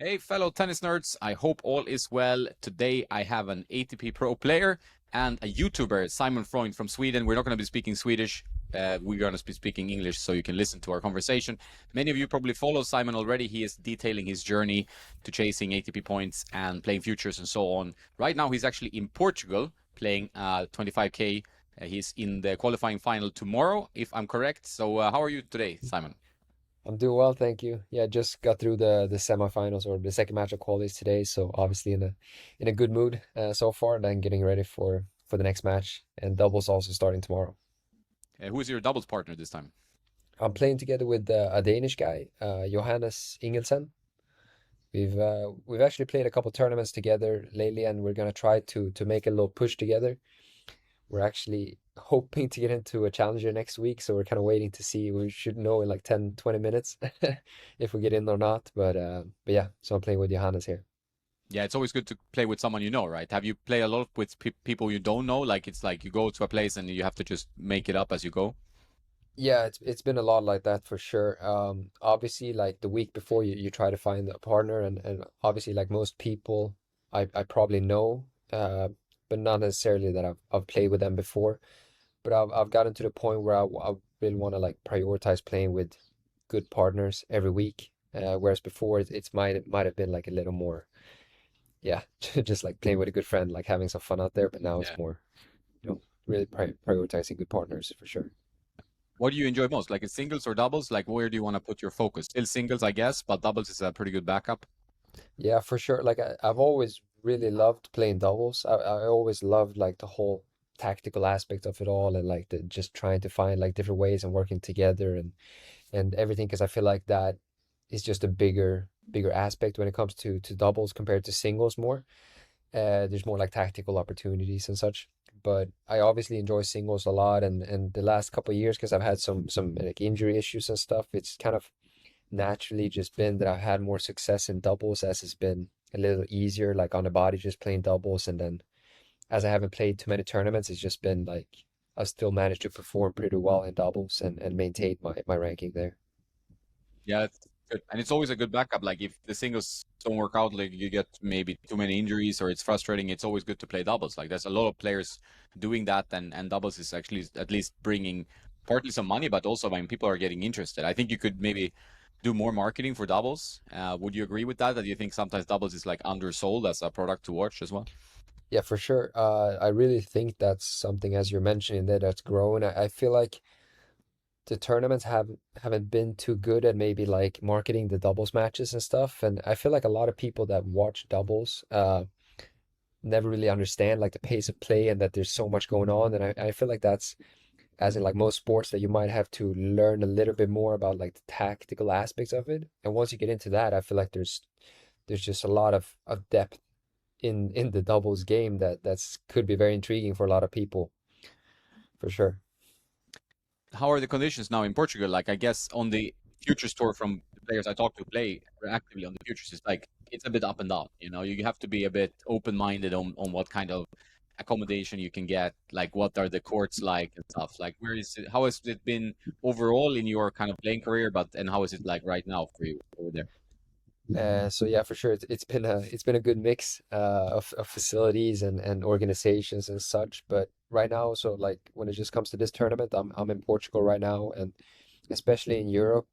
Hey, fellow tennis nerds. I hope all is well. Today I have an ATP Pro player and a YouTuber, Simon Freund from Sweden. We're not going to be speaking Swedish. We're going to be speaking English so you can listen to our conversation. Many of you probably follow Simon already. He is detailing his journey to chasing ATP points and playing futures and so on. Right now, he's actually in Portugal playing 25K. He's in the qualifying final tomorrow, if I'm correct. So, how are you today, Simon? I'm doing well, thank you. Yeah, just got through the semifinals or the second match of qualies today, so obviously in a good mood so far. Then getting ready for the next match, and doubles also starting tomorrow. Who is your doubles partner this time? I'm playing together with a Danish guy, Johannes Ingelsen. We've actually played a couple tournaments together lately, and we're gonna try to make a little push together. We're actually hoping to get into a challenger next week, so we're kind of waiting to see. We should know in like 10, 20 minutes if we get in or not. But yeah, so I'm playing with Johannes here. Yeah, it's always good to play with someone you know, right? Have you played a lot with people you don't know? Like it's like you go to a place and you have to just make it up as you go. Yeah, it's been a lot like that for sure. Obviously, like the week before, you try to find a partner, and obviously, like most people, I probably know, but not necessarily that I've played with them before. But I've gotten to the point where I really want to like prioritize playing with good partners every week. Whereas before it might have been like a little more, yeah, just like playing with a good friend, like having some fun out there. But now it's Yeah. more, really prioritizing good partners for sure. What do you enjoy most? Like it's singles or doubles? Like where do you want to put your focus? Still singles, I guess, but doubles is a pretty good backup. Yeah, for sure. Like I've always really loved playing doubles. I always loved like the whole tactical aspect of it all and like the just trying to find like different ways and working together and everything because I feel like that is just a bigger aspect when it comes to doubles compared to singles more. There's more like tactical opportunities and such. But I obviously enjoy singles a lot and the last couple of years because I've had some like injury issues and stuff, it's kind of naturally just been that I've had more success in doubles as it's been a little easier, like on the body, just playing doubles. And then as I haven't played too many tournaments, it's just been like I still managed to perform pretty well in doubles and maintain my ranking there. Yeah, it's good. And it's always a good backup. Like if the singles don't work out, like you get maybe too many injuries or it's frustrating, it's always good to play doubles. Like there's a lot of players doing that and doubles is actually at least bringing partly some money, but also when people are getting interested. I think you could maybe do more marketing for doubles. Would you agree with that? That you think sometimes doubles is like undersold as a product to watch as well? Yeah, for sure. I really think that's something, as you're mentioning, that's grown. I feel like the tournaments haven't been too good at maybe like marketing the doubles matches and stuff. And I feel like a lot of people that watch doubles never really understand like the pace of play and that there's so much going on. And I feel like that's as in like most sports that you might have to learn a little bit more about like the tactical aspects of it. And once you get into that, I feel like there's just a lot of depth in the doubles game that's could be very intriguing for a lot of people for sure. How are the conditions now in Portugal? Like, I guess on the futures tour from the players I talk to play actively on the futures, it's like it's a bit up and down. You know, you have to be a bit open-minded on what kind of accommodation you can get, like what are the courts like and stuff. Like, where is it? How has it been overall in your kind of playing career? But and how is it like right now for you over there? So yeah, for sure, it's been a good mix of facilities and organizations and such. But right now, so like when it just comes to this tournament, I'm in Portugal right now, and especially in Europe,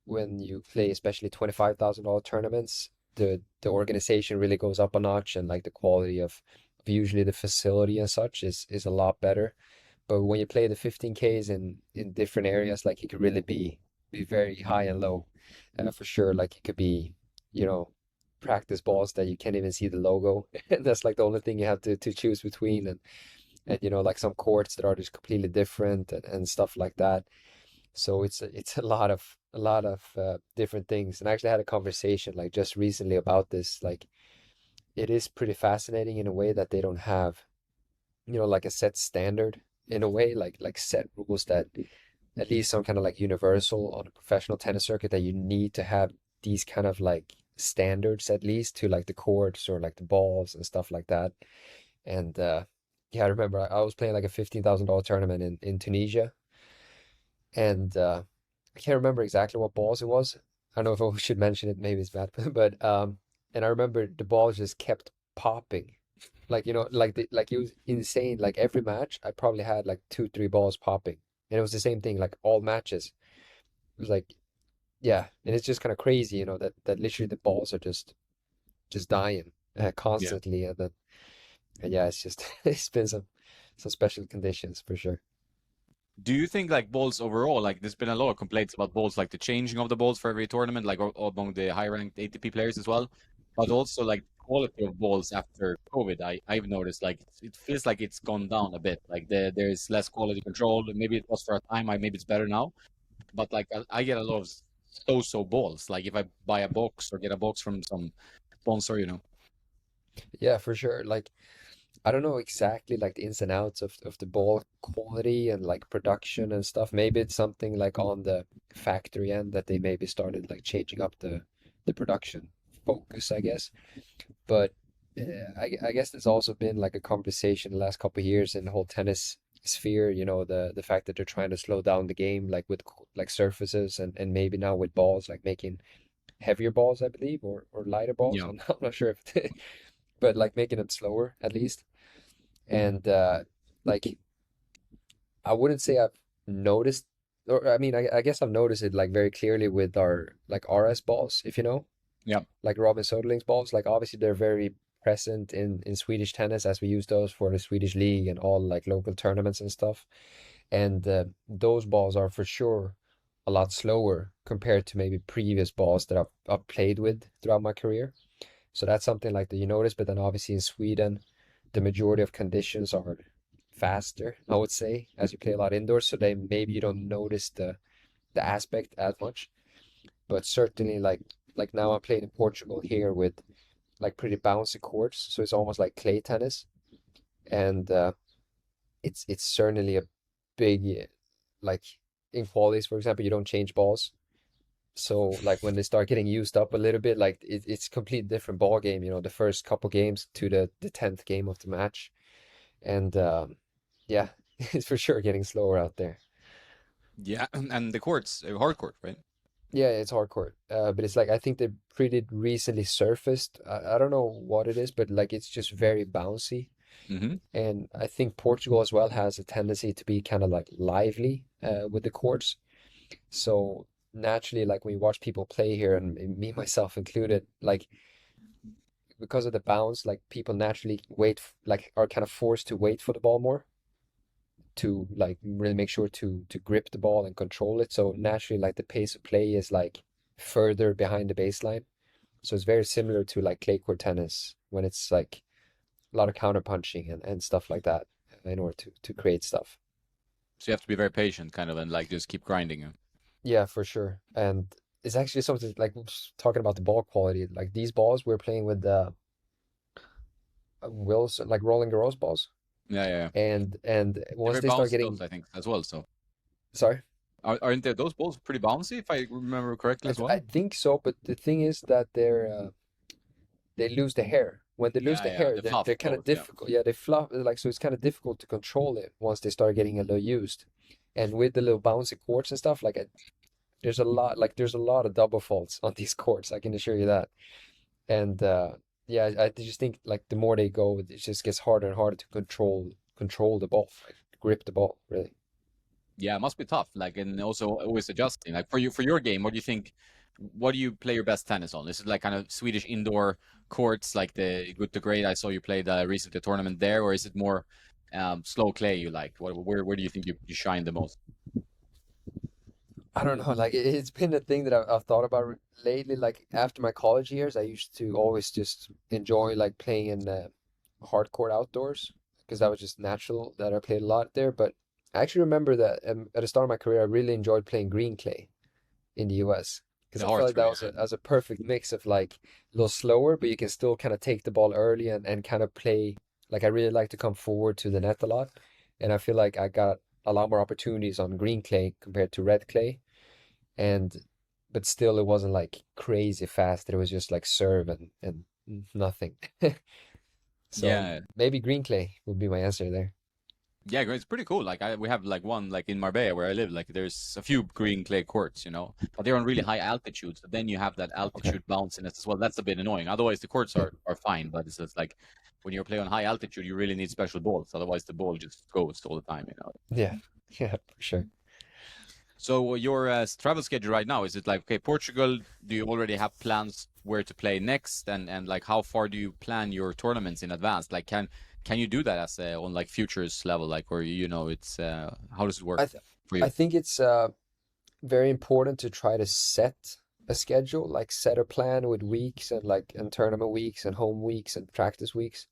when you play especially $25,000 tournaments, the organization really goes up a notch, and like the quality of usually the facility and such is a lot better. But when you play the 15Ks in different areas, like it could really be very high and low, for sure. Like it could be, you know, practice balls that you can't even see the logo. That's like the only thing you have to choose between, and like some courts that are just completely different and stuff like that. So it's a lot of different things. And I actually had a conversation like just recently about this. Like it is pretty fascinating in a way that they don't have, like a set standard in a way, like set rules that at least some kind of like universal on a professional tennis circuit that you need to have these kind of like standards at least to like the courts or like the balls and stuff like that. And yeah, I remember I was playing like a $15,000 tournament in Tunisia, and I can't remember exactly what balls it was. I don't know if I should mention it, maybe it's bad, but and I remember the balls just kept popping. Like, like it was insane. Like every match, I probably had like two, three balls popping. And it was the same thing, like all matches. It was like, yeah, and it's just kind of crazy, that literally the balls are just dying Yeah. constantly, and yeah, it's just it's been some special conditions for sure. Do you think like balls overall, like there's been a lot of complaints about balls, like the changing of the balls for every tournament, like among the high ranked ATP players as well, but also like quality of balls after COVID. I've noticed like it feels like it's gone down a bit. Like there's less quality control. Maybe it was for a time. Maybe it's better now. But like I get a lot of so balls. Like if I buy a box or get a box from some sponsor, you know. Yeah, for sure. Like I don't know exactly like the ins and outs of the ball quality and like production and stuff. Maybe it's something like on the factory end that they maybe started like changing up the production focus, I guess. But I guess there's also been like a conversation the last couple of years in the whole tennis sphere, the fact that they're trying to slow down the game, like with like surfaces and maybe now with balls, like making heavier balls, I believe, or lighter balls. Yeah. I'm not sure if, but like making them slower at least. And like I wouldn't say I've noticed, or I mean, I guess I've noticed it like very clearly with our like RS balls, if you know, Yeah. like Robin Soderling's balls. Like obviously they're very present in Swedish tennis as we use those for the Swedish league and all like local tournaments and stuff. And those balls are for sure a lot slower compared to maybe previous balls that I've played with throughout my career. So that's something like that you notice. But then obviously in Sweden, the majority of conditions are faster, I would say, as you play a lot indoors. So they maybe you don't notice the aspect as much. But certainly like now I'm playing in Portugal here with like pretty bouncy courts, so it's almost like clay tennis, and it's certainly a big like in qualities, for example, you don't change balls. So like when they start getting used up a little bit, like it's complete different ball game, the first couple games to the 10th game of the match. And yeah, it's for sure getting slower out there. Yeah. And the courts, hard court, right? Yeah, it's hardcore. But it's like I think they pretty recently surfaced. I don't know what it is, but like it's just very bouncy. Mm-hmm. And I think Portugal as well has a tendency to be kind of like lively with the courts. So naturally, like when you watch people play here, and me myself included, like because of the bounce, like people naturally like are kind of forced to wait for the ball more to like really make sure to grip the ball and control it. So naturally, like the pace of play is like further behind the baseline. So it's very similar to like clay court tennis when it's like a lot of counter punching and stuff like that in order to create stuff. So you have to be very patient, kind of, and like just keep grinding. Yeah, for sure. And it's actually something like talking about the ball quality. Like these balls, we're playing with the Wilson, like Roland Garros balls, Yeah, yeah, yeah. and They're once very they start bouncy, those, getting, I think, as well. So sorry, aren't those balls pretty bouncy, if I remember correctly as I well? think so, but the thing is that they lose the hair. When they lose Yeah, the yeah. hair, The they're fluff kind of goes. Yeah. difficult. Yeah, they fluff like so. It's kind of difficult to control it once they start getting a little used. And with the little bouncy courts and stuff, like there's a lot of double faults on these courts. I can assure you that. And yeah, I just think like the more they go, it just gets harder and harder to control the ball, like, grip the ball, really. Yeah, it must be tough. Like, and also always adjusting. Like for your game, what do you think? What do you play your best tennis on? Is it like kind of Swedish indoor courts, like the Good to Great? I saw you played recently a tournament there, or is it more slow clay you like? Where do you think you shine the most? I don't know, like it's been a thing that I've thought about lately. Like after my college years, I used to always just enjoy like playing in hard court outdoors because that was just natural that I played a lot there. But I actually remember that at the start of my career, I really enjoyed playing green clay in the US because The I felt hard like that court, was yeah. a perfect mix of like a little slower, but you can still kind of take the ball early and kind of play. Like I really like to come forward to the net a lot, and I feel like I got a lot more opportunities on green clay compared to red clay, and but still it wasn't like crazy fast. It was just like serve and nothing. So Yeah, maybe green clay would be my answer there. Yeah, it's pretty cool. Like we have like one like in Marbella where I live. Like there's a few green clay courts, but they're on really high altitude. So then you have that Okay. altitude bounciness as well. That's a bit annoying. Otherwise, the courts Yeah. are fine. But it's just like when you're playing on high altitude, you really need special balls. Otherwise, the ball just goes all the time. Yeah. Yeah, for sure. So your travel schedule right now, is it like, okay, Portugal? Do you already have plans where to play next, and like how far do you plan your tournaments in advance? Like can you do that as on like futures level, like where it's how does it work I th for I you? think it's very important to try to set a schedule, like set a plan with weeks and tournament weeks and home weeks and practice weeks.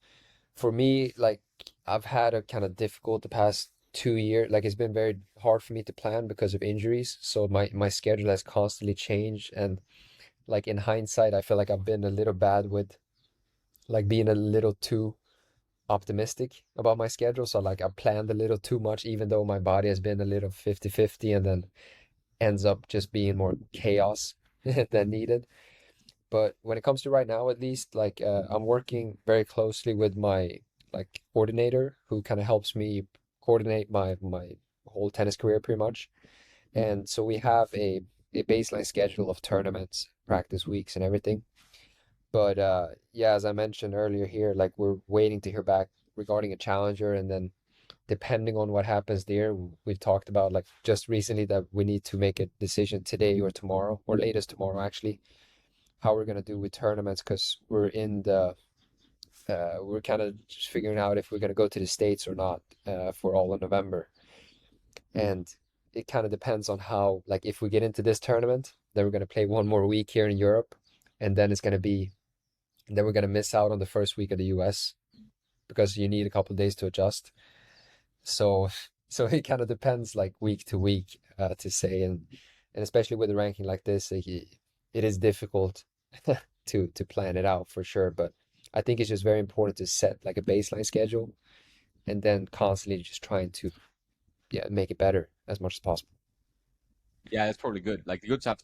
For me, like I've had a kind of difficult the past 2 years. Like it's been very hard for me to plan because of injuries. So my schedule has constantly changed. And like in hindsight, I feel like I've been a little bad with like being a little too optimistic about my schedule. So like I planned a little too much, even though my body has been a little 50-50 and then ends up just being more chaos than needed. But when it comes to right now, at least, like I'm working very closely with my like coordinator who kind of helps me coordinate my whole tennis career pretty much. And so we have a baseline schedule of tournaments, practice weeks, and everything. But yeah, as I mentioned earlier here, like we're waiting to hear back regarding a challenger, and then depending on what happens there, we've talked about like just recently that we need to make a decision today or tomorrow, or latest tomorrow actually, how we're gonna do with tournaments because we're kind of just figuring out if we're gonna go to the States or not for all of November, and it kind of depends on how like if we get into this tournament, then we're gonna play one more week here in Europe, and then it's gonna be then we're gonna miss out on the first week of the US because you need a couple of days to adjust. So so it kind of depends like week to week to say, and especially with a ranking like this, it is difficult to plan it out for sure. But I think it's just very important to set like a baseline schedule and then constantly just trying to yeah make it better as much as possible. Yeah, it's probably good. Like the good stuff.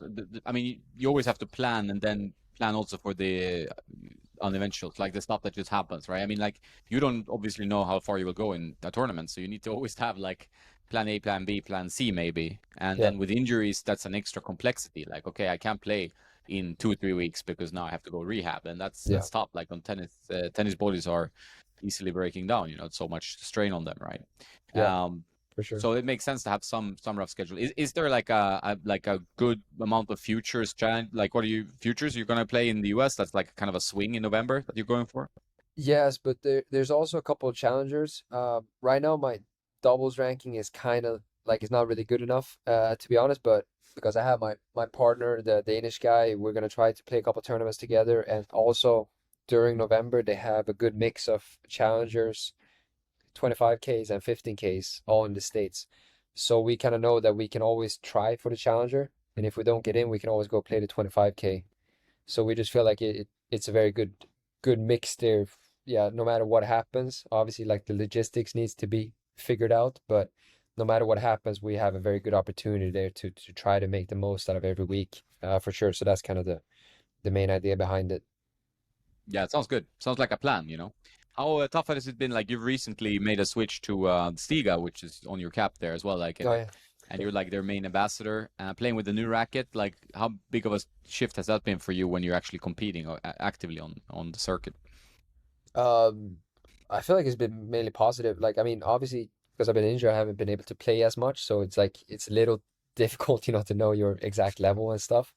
I mean, you always have to plan and then plan also for the uneventuals, like the stuff that just happens, right? I mean, like you don't obviously know how far you will go in a tournament, so you need to always have like plan A, plan B, plan C, maybe. And Yeah, then with injuries, that's an extra complexity. Like, okay, I can't play in 2 or 3 weeks because now I have to go rehab, and yeah, that's tough. Like on tennis, tennis bodies are easily breaking down. It's so much strain on them, right? yeah, Um, for sure. so it makes sense to have some rough schedule. Is there like a good amount of futures like what are you futures you're gonna play in the US that's like kind of a swing in November that you're going for? Yes, but there's also a couple of challengers. Right now my doubles ranking is kind of like it's not really good enough, to be honest. But because I have my partner, the Danish guy, we're gonna try to play a couple tournaments together. And also during November they have a good mix of challengers, 25Ks and 15Ks, all in the States. So we kind of know that we can always try for the challenger, and if we don't get in, we can always go play the 25K. So we just feel like it's a very good mix there. Yeah, no matter what happens, obviously like the logistics needs to be figured out, but no matter what happens, we have a very good opportunity there to try to make the most out of every week, for sure. So that's kind of the main idea behind it. Yeah, it sounds good. Sounds like a plan. How tough has it been? Like you've recently made a switch to STIGA, which is on your cap there as well. Like Oh yeah. and you're like their main ambassador, playing with the new racket. Like how big of a shift has that been for you when you're actually competing or actively on the circuit? Um, I feel like it's been mainly positive. Like, I mean, obviously, because I've been injured, I haven't been able to play as much, so it's like it's a little difficult, to know your exact level and stuff.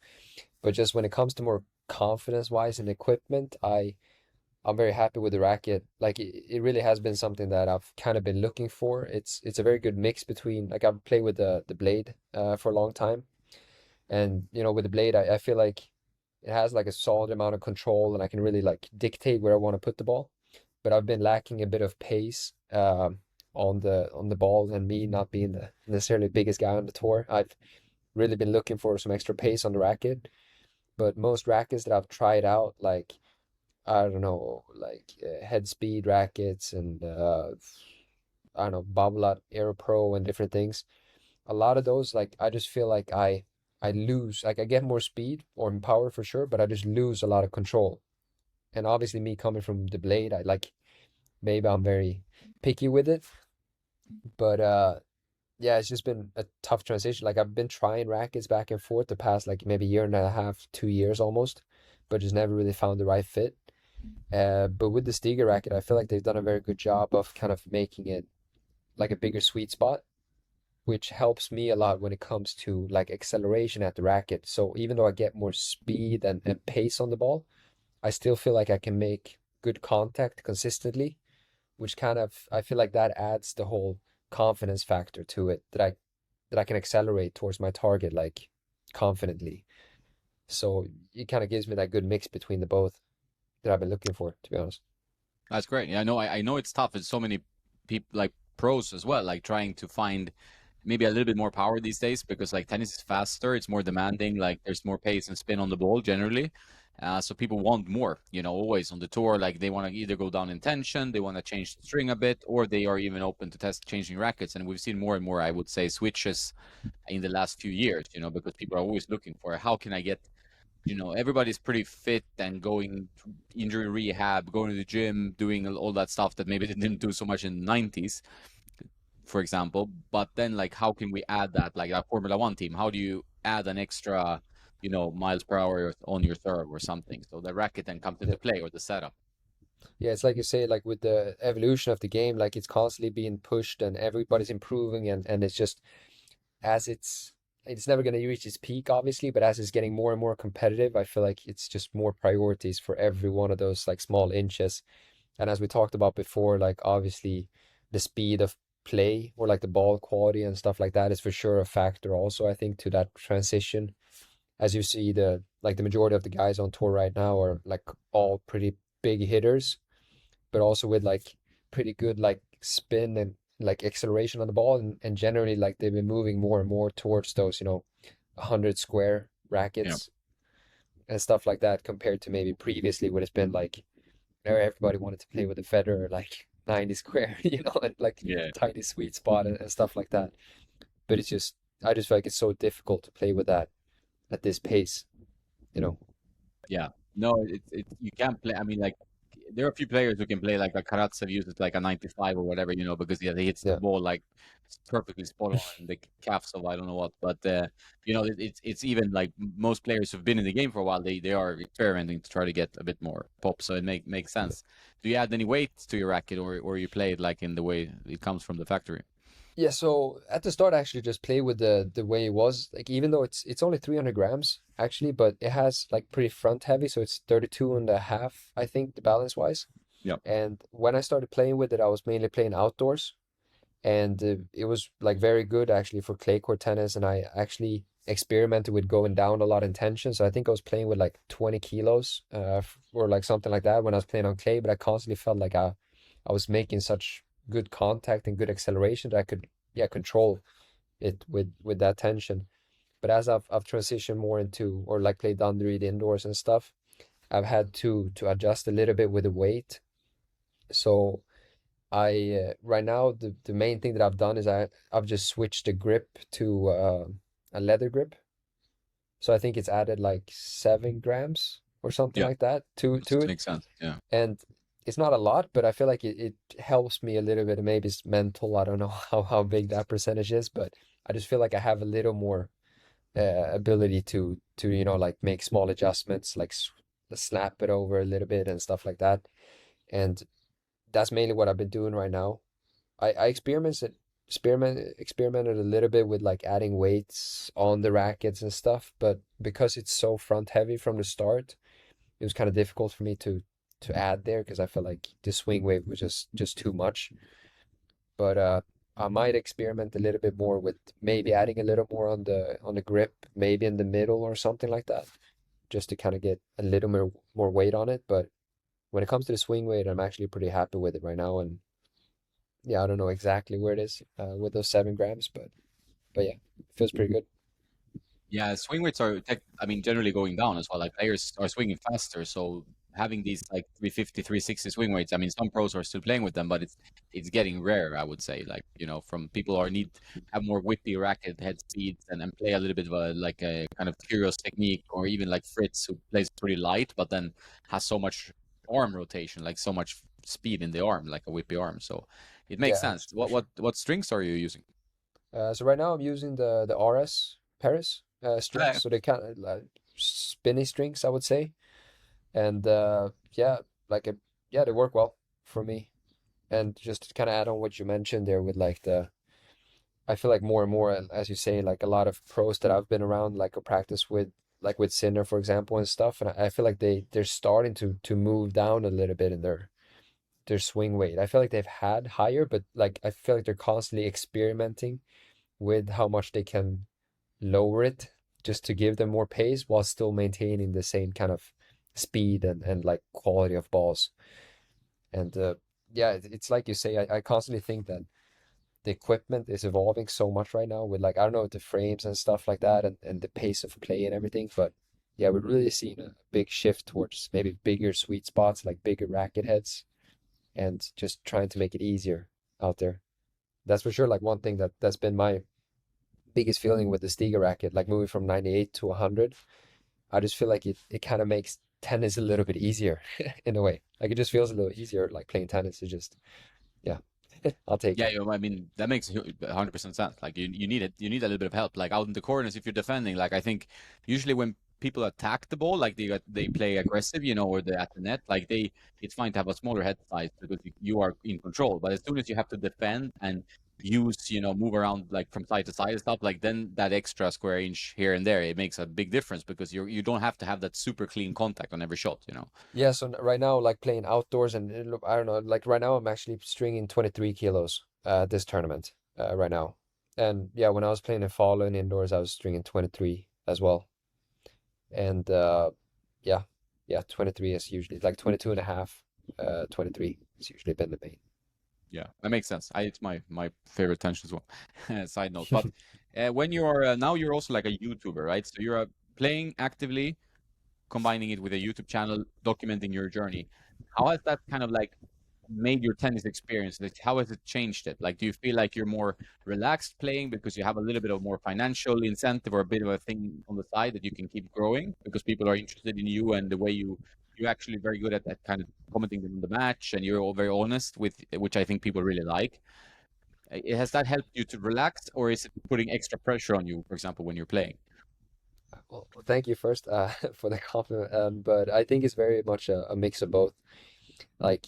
But just when it comes to more confidence wise and equipment, I'm very happy with the racket. Like it really has been something that I've kind of been looking for. It's a very good mix between like I've played with the blade for a long time. And with the blade I feel like it has like a solid amount of control and I can really like dictate where I want to put the ball. But I've been lacking a bit of pace on the ball, and me not being the necessarily biggest guy on the tour. I've really been looking for some extra pace on the racket. But most rackets that I've tried out, like I don't know, like head speed rackets and I don't know, Babolat Aero Pro and different things. A lot of those, like I just feel like I lose, like I get more speed or power for sure, but I just lose a lot of control. And obviously, me coming from the blade, I like maybe I'm very picky with it. But yeah, it's just been a tough transition. Like I've been trying rackets back and forth the past like maybe year and a half, 2 years almost, but just never really found the right fit. But with the Stiga racket, I feel like they've done a very good job of kind of making it like a bigger sweet spot, which helps me a lot when it comes to like acceleration at the racket. So even though I get more speed and pace on the ball, I still feel like I can make good contact consistently, which kind of I feel like that adds the whole confidence factor to it that I can accelerate towards my target like confidently. So it kind of gives me that good mix between the both that I've been looking for, to be honest. That's great. Yeah, I know. I know it's tough. It's so many people, like pros as well, like trying to find maybe a little bit more power these days because like tennis is faster, it's more demanding. Like there's more pace and spin on the ball generally. So people want more. Always on the tour, like they want to either go down in tension, they want to change the string a bit, or they are even open to test changing rackets. And we've seen more and more, I would say, switches in the last few years. Because people are always looking for how can I get everybody's pretty fit and going to injury rehab, going to the gym, doing all that stuff that maybe they didn't do so much in the 90s, for example. But then, like, how can we add that, like a Formula One team? How do you add an extra, miles per hour on your serve or something? So the racket then comes Yeah. into play or the setup. Yeah, it's like you say, like with the evolution of the game, like it's constantly being pushed and everybody's improving and it's just as it's never going to reach its peak, obviously, but as it's getting more and more competitive, I feel like it's just more priorities for every one of those like small inches. And as we talked about before, like obviously the speed of play or like the ball quality and stuff like that is for sure a factor also, I think, to that transition. As you see, the majority of the guys on tour right now are like all pretty big hitters, but also with like pretty good like spin and like acceleration on the ball and generally like they've been moving more and more towards those 100 square Yeah. rackets and stuff like that compared to maybe previously when it's been like everybody wanted to play with a Federer like 90 square and like Yeah. tiny sweet spot and stuff like that. But it's just I just feel like it's so difficult to play with that at this pace, you know. Yeah. No, you can't play. I mean, like, there are a few players who can play like a Karatsev uses like a 95 or whatever, because yeah, he hits the Yeah. ball like perfectly spot on in the calves of I don't know what. But it's even like most players who've been in the game for a while, they are experimenting to try to get a bit more pop. So it makes sense. Do you add any weight to your racket, or you play it like in the way it comes from the factory? Yeah, so at the start I actually just play with the way it was. Like even though it's only 300 grams actually, but it has like pretty front heavy, so it's 32 and a half, I think, the balance wise. Yeah. And when I started playing with it, I was mainly playing outdoors, and it was like very good actually for clay court tennis. And I actually experimented with going down a lot in tension. So I think I was playing with like 20 kilos, or like something like that when I was playing on clay. But I constantly felt like I was making such good contact and good acceleration that I could yeah control it with that tension. But as I've transitioned more into or like played under it indoors and stuff, I've had to adjust a little bit with the weight. So I right now the main thing that I've done is I've just switched the grip to a leather grip. So I think it's added like 7 grams or something Yeah. like that to it. Makes sense. Yeah. And it's not a lot, but I feel like it helps me a little bit. And maybe it's mental. I don't know how big that percentage is, but I just feel like I have a little more ability to like make small adjustments, like snap it over a little bit and stuff like that. And that's mainly what I've been doing right now. I experimented a little bit with like adding weights on the rackets and stuff, but because it's so front heavy from the start, it was kind of difficult for me to add there because I felt like the swing weight was just too much. But I might experiment a little bit more with maybe adding a little more on the grip, maybe in the middle or something like that, just to kind of get a little more weight on it. But when it comes to the swing weight, I'm actually pretty happy with it right now. And yeah, I don't know exactly where it is with those 7 grams, but yeah, it feels pretty good. Yeah, swing rates are, I mean, generally going down as well. Like players are swinging faster, so having these like 350, 360 swing rates. I mean, some pros are still playing with them, but it's getting rare, I would say. Like, from people who are need have more whippy racket head speeds and play a little bit of a like a kind of curious technique, or even like Fritz who plays pretty light, but then has so much arm rotation, like so much speed in the arm, like a whippy arm. So it makes Yeah, sense. for sure. What strings are you using? So right now I'm using the RS Paris strings, Okay. so they kind of like spinny strings, I would say, and yeah, like a, yeah, they work well for me. And just to kind of add on what you mentioned there with like I feel like more and more, as you say, like a lot of pros that I've been around, like a practice with, like with Sinner, for example, and stuff, and I feel like they're starting to move down a little bit in their swing weight. I feel like they've had higher, but like I feel like they're constantly experimenting with how much they can lower it just to give them more pace while still maintaining the same kind of speed and like quality of balls. And yeah, it's like you say, I constantly think that the equipment is evolving so much right now with like, I don't know, the frames and stuff like that and the pace of play and everything. But yeah, we're really seeing a big shift towards maybe bigger sweet spots, like bigger racket heads, and just trying to make it easier out there. That's for sure like one thing that's been my biggest feeling with the Stiga racket, like moving from 98 to 100. I just feel like it kind of makes tennis a little bit easier in a way. Like it just feels a little easier, like playing tennis is just, yeah, I'll take Yeah, it. I mean that makes 100% sense. Like you need it. You need a little bit of help. Like out in the corners, if you're defending, like I think usually when people attack the ball, like they play aggressive, or they at the net, like it's fine to have a smaller head size because you are in control. But as soon as you have to defend and use, move around like from side to side and stuff, like then that extra square inch here and there, it makes a big difference because you don't have to have that super clean contact on every shot. Yeah, so right now, like playing outdoors and I don't know, like right now I'm actually stringing 23 kilos this tournament right now. And yeah, when I was playing in fall and indoors, I was stringing 23 as well. And yeah, yeah, 23 is usually like 22 and a half, 23 has usually been the main. Yeah, that makes sense. It's my favorite tension as well. Side note, but when you're now you're also like a YouTuber, right? So you're playing actively, combining it with a YouTube channel, documenting your journey. How has that kind of like made your tennis experience? Like, how has it changed it? Like, do you feel like you're more relaxed playing because you have a little bit of more financial incentive or a bit of a thing on the side that you can keep growing because people are interested in you and the way you're actually very good at that kind of commenting on the match and you're all very honest with which I think people really like. Has that helped you to relax or is it putting extra pressure on you, for example, when you're playing? Well, thank you first for the compliment. But I think it's very much a mix of both. Like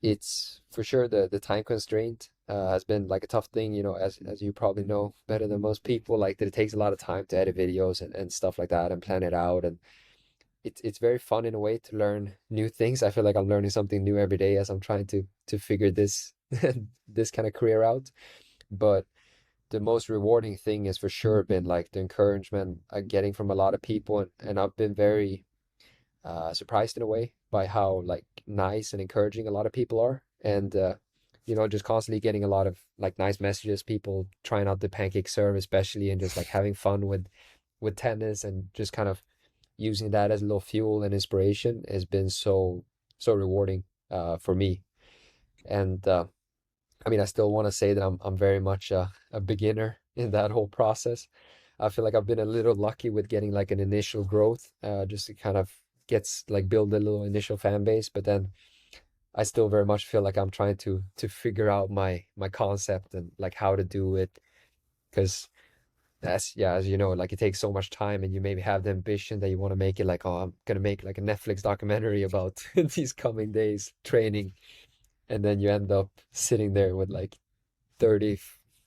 it's for sure the time constraint has been like a tough thing, as you probably know better than most people, like that it takes a lot of time to edit videos and stuff like that and plan it out. And it's very fun in a way to learn new things. I feel like I'm learning something new every day as I'm trying to figure this this kind of career out. But the most rewarding thing is for sure been like the encouragement I'm getting from a lot of people, and I've been very surprised in a way by how like nice and encouraging a lot of people are. And just constantly getting a lot of like nice messages, people trying out the pancake serve especially, and just like having fun with tennis and just kind of using that as a little fuel and inspiration has been so rewarding for me. And I mean, I still want to say that I'm very much a beginner in that whole process. I feel like I've been a little lucky with getting like an initial growth, just to kind of gets like build a little initial fan base, but then I still very much feel like I'm trying to figure out my concept and like how to do it, because as you know, like it takes so much time, and you maybe have the ambition that you want to make it like, oh, I'm gonna make like a Netflix documentary about these coming days training, and then you end up sitting there with like 30,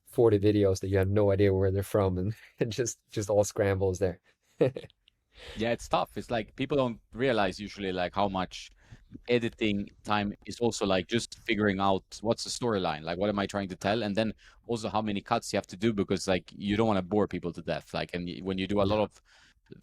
40 videos that you have no idea where they're from, and, and just all scrambles there. Yeah, it's tough. It's like people don't realize usually like how much editing time is also like just figuring out what's the storyline, like what am I trying to tell, and then also how many cuts you have to do because like you don't want to bore people to death. Like, and when you do a lot Yeah. of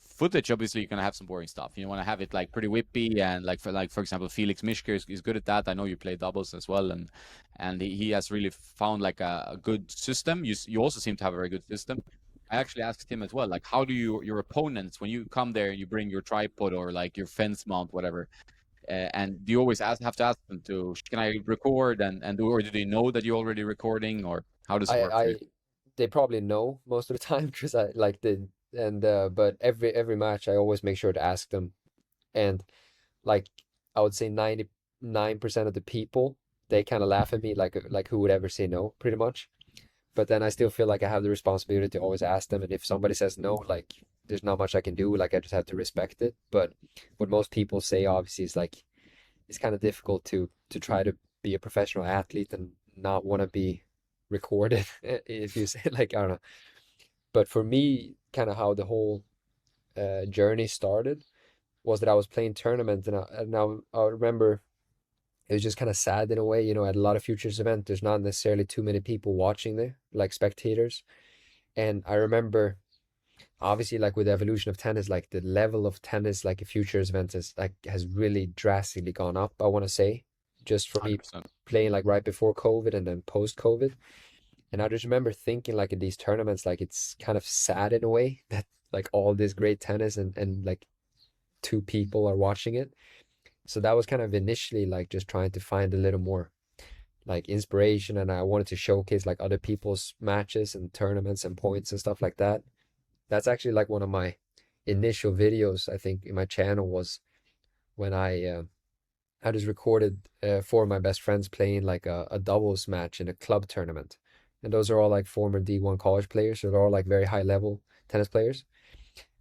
footage, obviously you're gonna have some boring stuff. You want to have it like pretty whippy and like for example, Felix Mishker is good at that. I know you play doubles as well, and he has really found like a good system. You also seem to have a very good system. I actually asked him as well, like, how do your opponents, when you come there and you bring your tripod or like your fence mount, whatever, and do you always have to ask them to, can I record or do they know that you're already recording or how does it work for you? I they probably know most of the time because I like the and but every match I always make sure to ask them. And like I would say 99% of the people, they kind of laugh at me like who would ever say no, pretty much. But then I still feel like I have the responsibility to always ask them. And if somebody says no, like there's not much I can do. Like I just have to respect it. But what most people say, obviously, is like it's kind of difficult to try to be a professional athlete and not want to be recorded. If you say like I don't know. But for me, kind of how the whole journey started was that I was playing tournaments, and I remember it was just kind of sad in a way. At a lot of futures event, there's not necessarily too many people watching there, like spectators. And I remember, obviously, like with the evolution of tennis, like the level of tennis, like a futures event is like has really drastically gone up. I want to say, just for me 100%. playing like right before COVID and then post COVID. And I just remember thinking like in these tournaments, like it's kind of sad in a way that like all this great tennis and like two people are watching it. So that was kind of initially like just trying to find a little more like inspiration, and I wanted to showcase like other people's matches and tournaments and points and stuff like that. That's actually like one of my initial videos, I think, in my channel was when I just recorded four of my best friends playing like a doubles match in a club tournament. And those are all like former D1 college players, so they're all like very high level tennis players.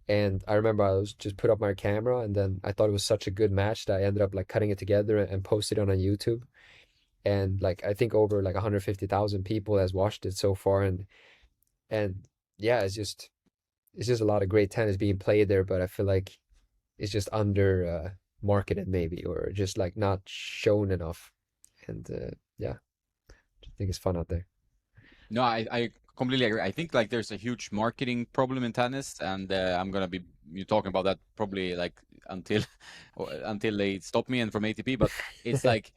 And I remember I was just put up my camera, and then I thought it was such a good match that I ended up like cutting it together and posted it on YouTube. And like I think over like 150,000 people has watched it so far, and yeah, it's just a lot of great tennis being played there, but I feel like it's just under marketed maybe, or just like not shown enough. And yeah, I think it's fun out there. No, I completely agree. I think like there's a huge marketing problem in tennis, and I'm gonna be you talking about that probably like until until they stop me and from ATP. But it's like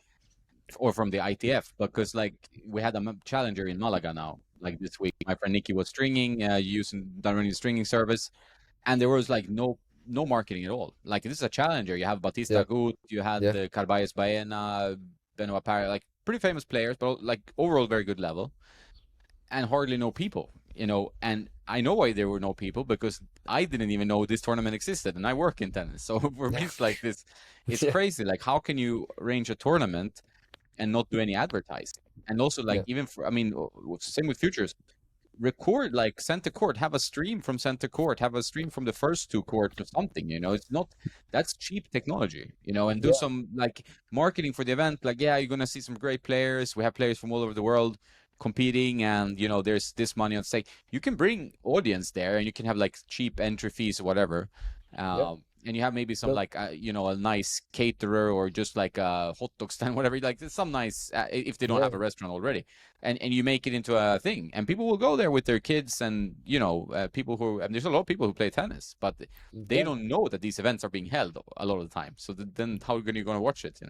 or from the ITF because like we had a challenger in Malaga now, like this week. My friend Nikki was stringing, using done running the stringing service, and there was like no marketing at all. Like this is a challenger. You have Batista Yeah, Agut, you had yeah, Carvalles Baena, Benoit Paire, like pretty famous players, but like overall very good level and hardly no people, and I know why there were no people because I didn't even know this tournament existed and I work in tennis. So for me, yeah, it's like this, it's yeah, crazy. Like, how can you arrange a tournament and not do any advertising? And also, like, yeah, even for, I mean, same with futures, record like center court, have a stream from center court, have a stream from the first two courts or something, it's not that's cheap technology, and do yeah, some like marketing for the event. Like, yeah, you're gonna see some great players. We have players from all over the world competing, and there's this money on stake. You can bring audience there and you can have like cheap entry fees or whatever. yeah. And you have maybe some No, like a nice caterer or just like a hot dog stand, whatever. Like there's some nice if they don't yeah, have a restaurant already, and you make it into a thing, and people will go there with their kids, and people who and there's a lot of people who play tennis, but they yeah, don't know that these events are being held a lot of the time. So then how are you going to watch it?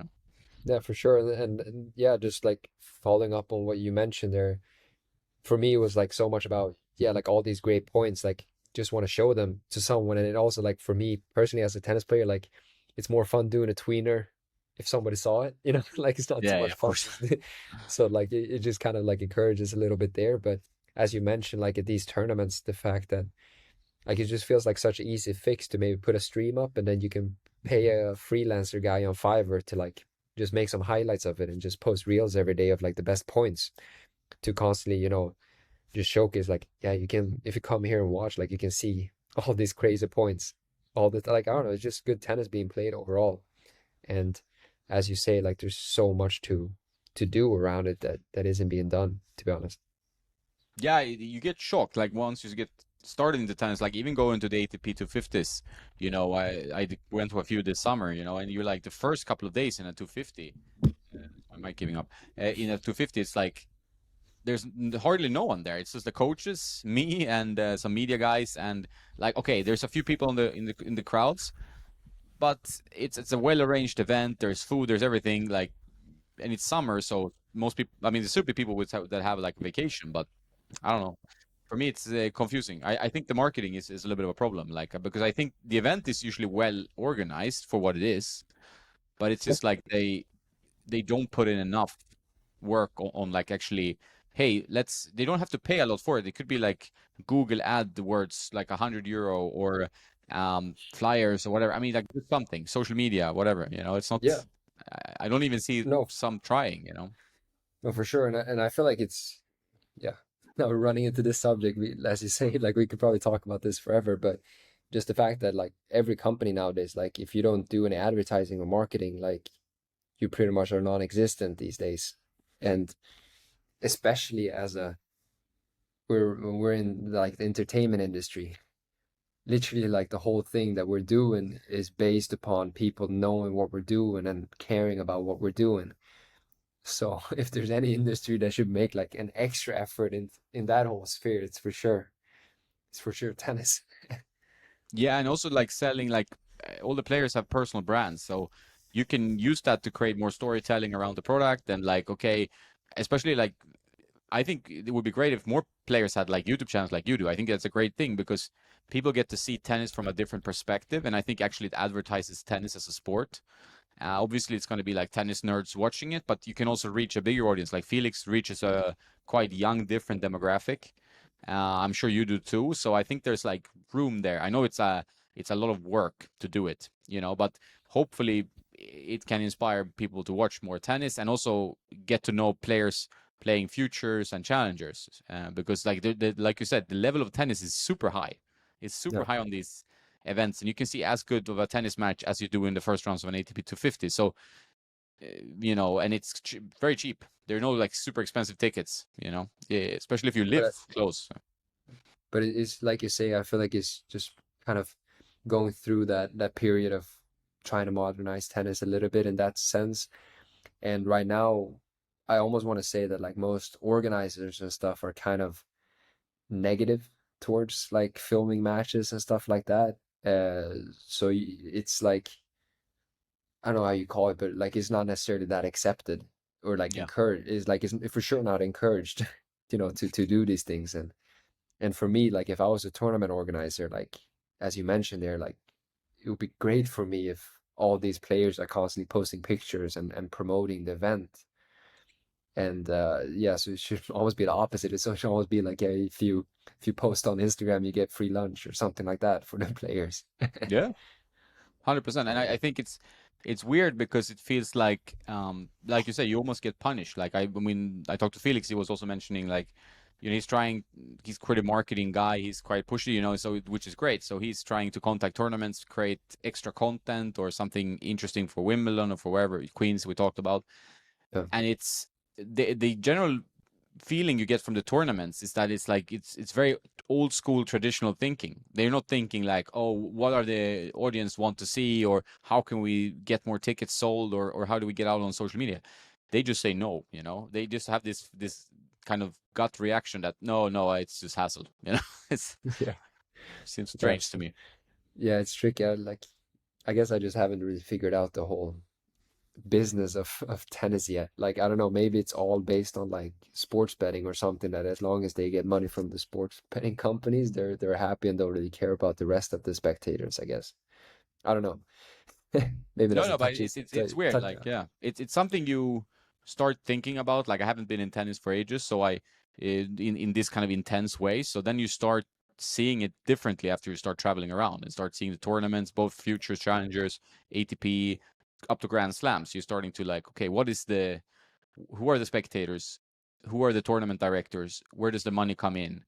yeah, for sure. And yeah, just like following up on what you mentioned there, for me it was like so much about, yeah, like all these great points, like just want to show them to someone. And it also, like for me personally as a tennis player, like it's more fun doing a tweener if somebody saw it, like it's not too Yeah, yeah, much of fun. course. So like it just kind of like encourages a little bit there. But as you mentioned, like at these tournaments, the fact that like it just feels like such an easy fix to maybe put a stream up, and then you can pay a freelancer guy on Fiverr to like just make some highlights of it and just post reels every day of like the best points to constantly, just showcase like, yeah, you can, if you come here and watch, like you can see all these crazy points all the like I don't know, it's just good tennis being played overall. And as you say, like there's so much to do around it that isn't being done, to be honest. Yeah, you get shocked like once you get started in the tennis, like even going to the ATP 250s. I went to a few this summer, and you're like the first couple of days in a 250. I might giving up. In a 250, it's like there's hardly no one there. It's just the coaches, me, and some media guys, and like okay, there's a few people in the crowds, but it's a well arranged event. There's food, there's everything. Like, and it's summer, so most people. I mean, there should be people that have like vacation, but I don't know. For me, it's confusing. I think the marketing is a little bit of a problem, like because I think the event is usually well organized for what it is, but it's Yeah, just like they don't put in enough work on like actually, hey, they don't have to pay a lot for it. It could be like Google AdWords, like €100 or flyers or whatever. I mean, like do something, social media, whatever. It's not. yeah. I don't even see No, some trying, you know. no, for sure. And I feel like it's, yeah. Now we're running into this subject, as you say, like we could probably talk about this forever, but just the fact that like every company nowadays, like if you don't do any advertising or marketing, like you pretty much are non-existent these days. And especially as a we're in like the entertainment industry. Literally like the whole thing that we're doing is based upon people knowing what we're doing and caring about what we're doing. So if there's any industry that should make like an extra effort in that whole sphere, it's for sure tennis. Yeah, and also like selling like all the players have personal brands, so you can use that to create more storytelling around the product and like okay, especially like I think it would be great if more players had like YouTube channels like you do. I think that's a great thing because people get to see tennis from a different perspective, and I think actually it advertises tennis as a sport. Obviously, it's going to be like tennis nerds watching it, but you can also reach a bigger audience. Like Felix reaches a quite young, different demographic. I'm sure you do too. So I think there's like room there. I know it's a lot of work to do it, you know, but hopefully it can inspire people to watch more tennis and also get to know players playing futures and challengers. Because like like you said, the level of tennis is super high. It's super Yeah. high on these events, and you can see as good of a tennis match as you do in the first rounds of an ATP 250. So, you know, and it's very cheap. There are no like super expensive tickets, you know, yeah, especially if you But live close. it's like you say, I feel like it's just kind of going through that period of trying to modernize tennis a little bit in that sense. And right now, I almost want to say that like most organizers and stuff are kind of negative towards like filming matches and stuff like that. So it's like I don't know how you call it, but like it's not necessarily that accepted or like Yeah. encouraged. It's like it's for sure not encouraged, to do these things. And for me, like if I was a tournament organizer, like as you mentioned there, like it would be great for me if all these players are constantly posting pictures and promoting the event. And yeah, so it should always be the opposite. It should always be like, yeah, if you post on Instagram, you get free lunch or something like that for the players. Yeah. 100%. And I think it's weird because it feels like you say, you almost get punished. Like I mean, I talked to Felix, he was also mentioning like, you know, he's quite a marketing guy, he's quite pushy, you know, so which is great. So he's trying to contact tournaments, create extra content or something interesting for Wimbledon or for wherever, Queens we talked about. Yeah, And it's the general feeling you get from the tournaments is that it's like it's very old school traditional thinking. They're not thinking like, oh, what are the audience want to see, or how can we get more tickets sold, or how do we get out on social media. They just say no, you know. They just have this kind of gut reaction that no, it's just hassle, you know. It's yeah, seems yeah, strange to me. yeah. It's tricky. Like, I guess I just haven't really figured out the whole business of tennis yet. Like, I don't know, maybe it's all based on like sports betting or something that as long as they get money from the sports betting companies, they're happy and don't really care about the rest of the spectators, I guess. I don't know. Maybe No, that's a no, but touchy, it's weird. touch. Like, yeah, it's something you start thinking about. Like, I haven't been in tennis for ages, so in this kind of intense way. So then you start seeing it differently after you start traveling around and start seeing the tournaments, both futures, challengers, ATP, up to Grand Slams. You're starting to like, okay, who are the spectators? Who are the tournament directors? Where does the money come in?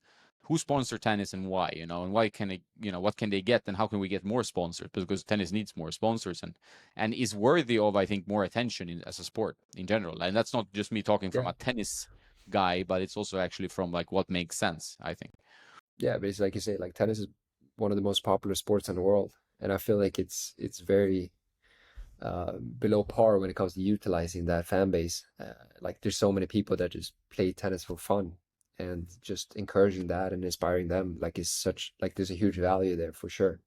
Who sponsor tennis and why? You know, and why can they? You know, what can they get, and how can we get more sponsors? Because tennis needs more sponsors and is worthy of, I think, more attention as a sport in general. And that's not just me talking from Yeah. a tennis guy, but it's also actually from like what makes sense, I think. Yeah, but it's like you say, like tennis is one of the most popular sports in the world. And I feel like it's very below par when it comes to utilizing that fan base. Like there's so many people that just play tennis for fun, and just encouraging that and inspiring them like is such like there's a huge value there for sure.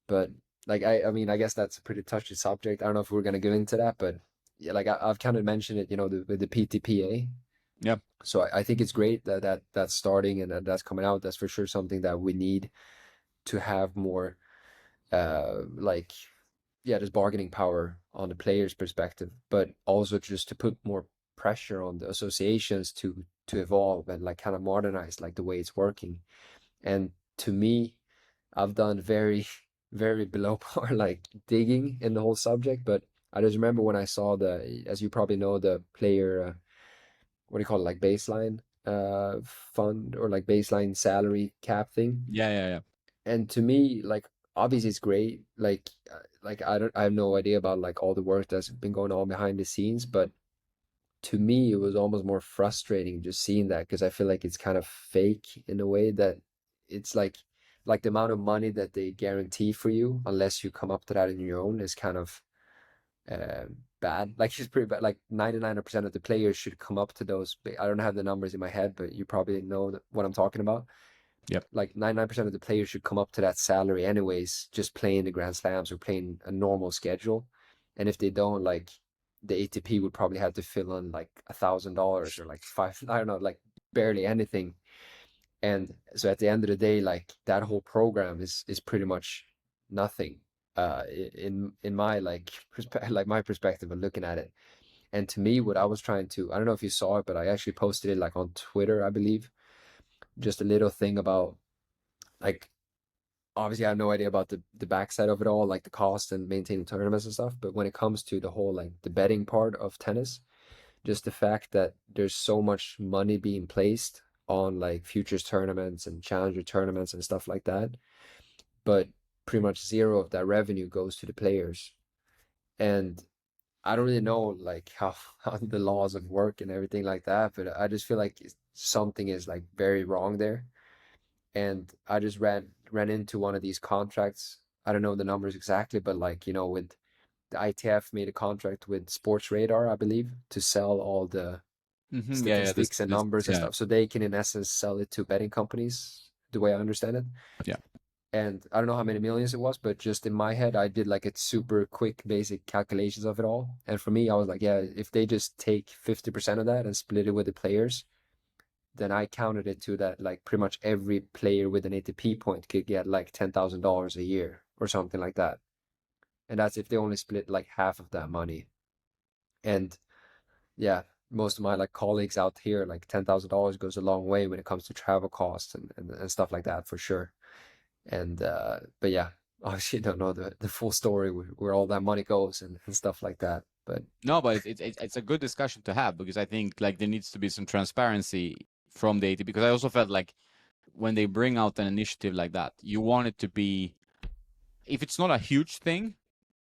But like I mean I guess that's a pretty touchy subject. I don't know if we're gonna go into that, but yeah, like I've kind of mentioned it, with the PTPA. Yeah. So I think it's great that's starting and that's coming out. That's for sure something that we need to have more like yeah, there's bargaining power on the player's perspective, but also just to put more pressure on the associations to evolve and like kind of modernize like the way it's working. And to me, I've done very, very below par like digging in the whole subject, but I just remember when I saw the, as you probably know, the player, what do you call it, like baseline fund or like baseline salary cap thing. Yeah, yeah, yeah. And to me, like obviously it's great. Like I have no idea about like all the work that's been going on behind the scenes, but to me it was almost more frustrating just seeing that because I feel like it's kind of fake in a way that it's like the amount of money that they guarantee for you unless you come up to that on your own is kind of uh, bad. Like it's pretty bad. Like 99% of the players should come up to those. I don't have the numbers in my head, but you probably know what I'm talking about. Yep. Like 99% of the players should come up to that salary anyways, just playing the Grand Slams or playing a normal schedule. And if they don't, like the ATP would probably have to fill in like $1,000 or like five, I don't know, like barely anything. And so at the end of the day, like that whole program is pretty much nothing in my like like my perspective of looking at it. And to me, what I was trying to, I don't know if you saw it, but I actually posted it like on Twitter, I believe, just a little thing about like obviously I have no idea about the backside of it all, like the cost and maintaining tournaments and stuff. But when it comes to the whole like the betting part of tennis, just the fact that there's so much money being placed on like futures tournaments and challenger tournaments and stuff like that, but pretty much zero of that revenue goes to the players. And I don't really know like how the laws of work and everything like that, but I just feel like something is like very wrong there. And I just ran into one of these contracts. I don't know the numbers exactly, but like, you know, with the ITF made a contract with Sports Radar, I believe, to sell all the Yeah, yeah. statistics and numbers and Yeah, stuff. So they can in essence sell it to betting companies, the way I understand it. yeah. And I don't know how many millions it was, but just in my head, I did like a super quick basic calculations of it all. And for me, I was like, yeah, if they just take 50% of that and split it with the players, then I counted it to that like pretty much every player with an ATP point could get like $10,000 a year or something like that. And that's if they only split like half of that money. And yeah, most of my like colleagues out here, like $10,000 goes a long way when it comes to travel costs and stuff like that for sure. And but yeah, obviously don't know the full story where all that money goes and stuff like that. But No, but it's a good discussion to have because I think like there needs to be some transparency from the AT because I also felt like when they bring out an initiative like that, you want it to be if it's not a huge thing,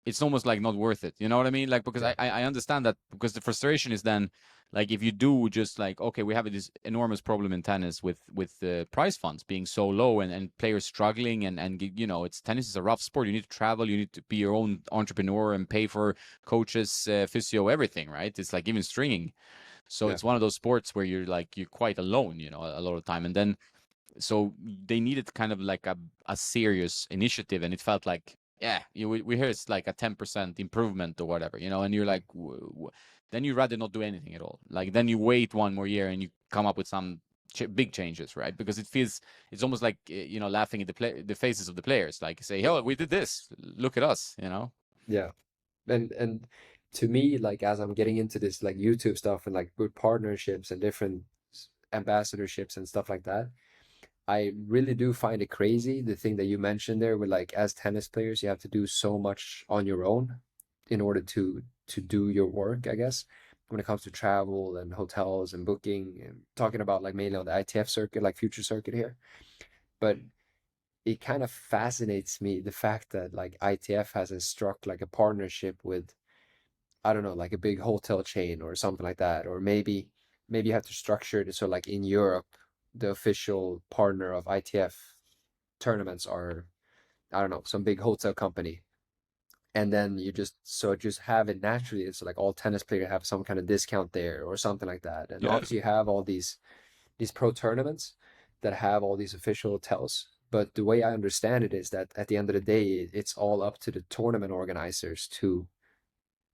it's almost like not worth it. You know what I mean? Like because yeah, I understand that because the frustration is then like if you do just like okay, we have this enormous problem in tennis with the prize funds being so low and players struggling and you know it's tennis is a rough sport. You need to travel, you need to be your own entrepreneur and pay for coaches, physio, everything, right? It's like even stringing. So yeah, it's one of those sports where you're quite alone, you know, a lot of time. And then so they needed kind of like a serious initiative and it felt like yeah we hear it's like a 10% improvement or whatever you know and you're like then you rather not do anything at all like then you wait one more year and you come up with some big changes right because it feels it's almost like you know laughing at the faces of the players like say oh we did this look at us you know. yeah. And to me, like as I'm getting into this like YouTube stuff and like good partnerships and different ambassadorships and stuff like that, I really do find it crazy the thing that you mentioned there with like as tennis players, you have to do so much on your own in order to do your work, I guess, when it comes to travel and hotels and booking and talking about like mainly on the ITF circuit, like future circuit here. But it kind of fascinates me the fact that like ITF hasn't struck like a partnership with I don't know, like a big hotel chain or something like that. Or maybe you have to structure it so like in Europe, the official partner of ITF tournaments are, I don't know, some big hotel company. And then you just have it naturally. It's like all tennis players have some kind of discount there or something like that. And Yeah. obviously you have all these pro tournaments that have all these official hotels. But the way I understand it is that at the end of the day, it's all up to the tournament organizers to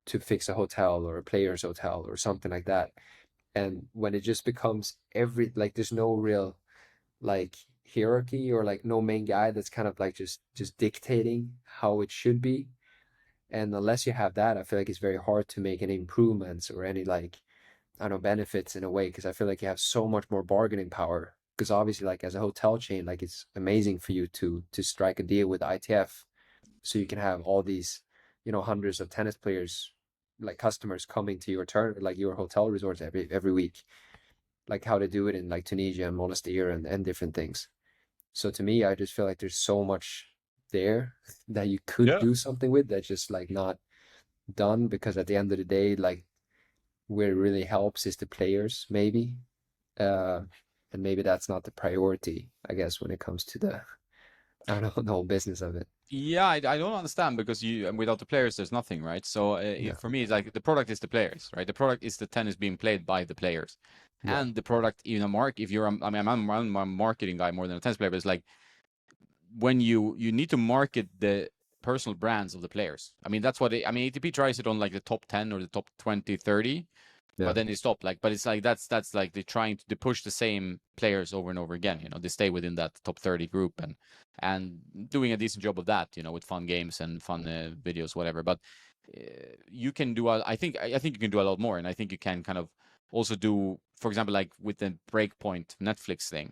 fix a hotel or a player's hotel or something like that. And when it just becomes every like there's no real like hierarchy or like no main guy that's kind of like just dictating how it should be. And unless you have that, I feel like it's very hard to make any improvements or any like I don't know benefits in a way because I feel like you have so much more bargaining power. Because obviously, like as a hotel chain, like it's amazing for you to strike a deal with ITF, so you can have all these, you know, hundreds of tennis players like customers coming to your turn, like your hotel resorts every week, like how to do it in like Tunisia and Monastir and different things. So to me, I just feel like there's so much there that you could Yeah. do something with that's just like not done, because at the end of the day, like where it really helps is the players, maybe. Uh, and maybe that's not the priority, I guess, when it comes to the, I don't know, the whole business of it. Yeah, I don't understand because you without the players, there's nothing, right? So Yeah. for me, it's like the product is the players, right? The product is the tennis being played by the players, Yeah. and the product in a mark. If you're, I mean, I'm a marketing guy more than a tennis player, but it's like when you need to market the personal brands of the players. I mean, that's what I mean. ATP tries it on like the top 10 or the top 20, 30, but Yeah. then they stop. Like, but it's like that's like they're trying to push the same players over and over again. You know, they stay within that top 30 group and doing a decent job of that. You know, with fun games and fun videos, whatever. But you can do. I think you can do a lot more, and I think you can kind of also do, for example, like with the Breakpoint Netflix thing.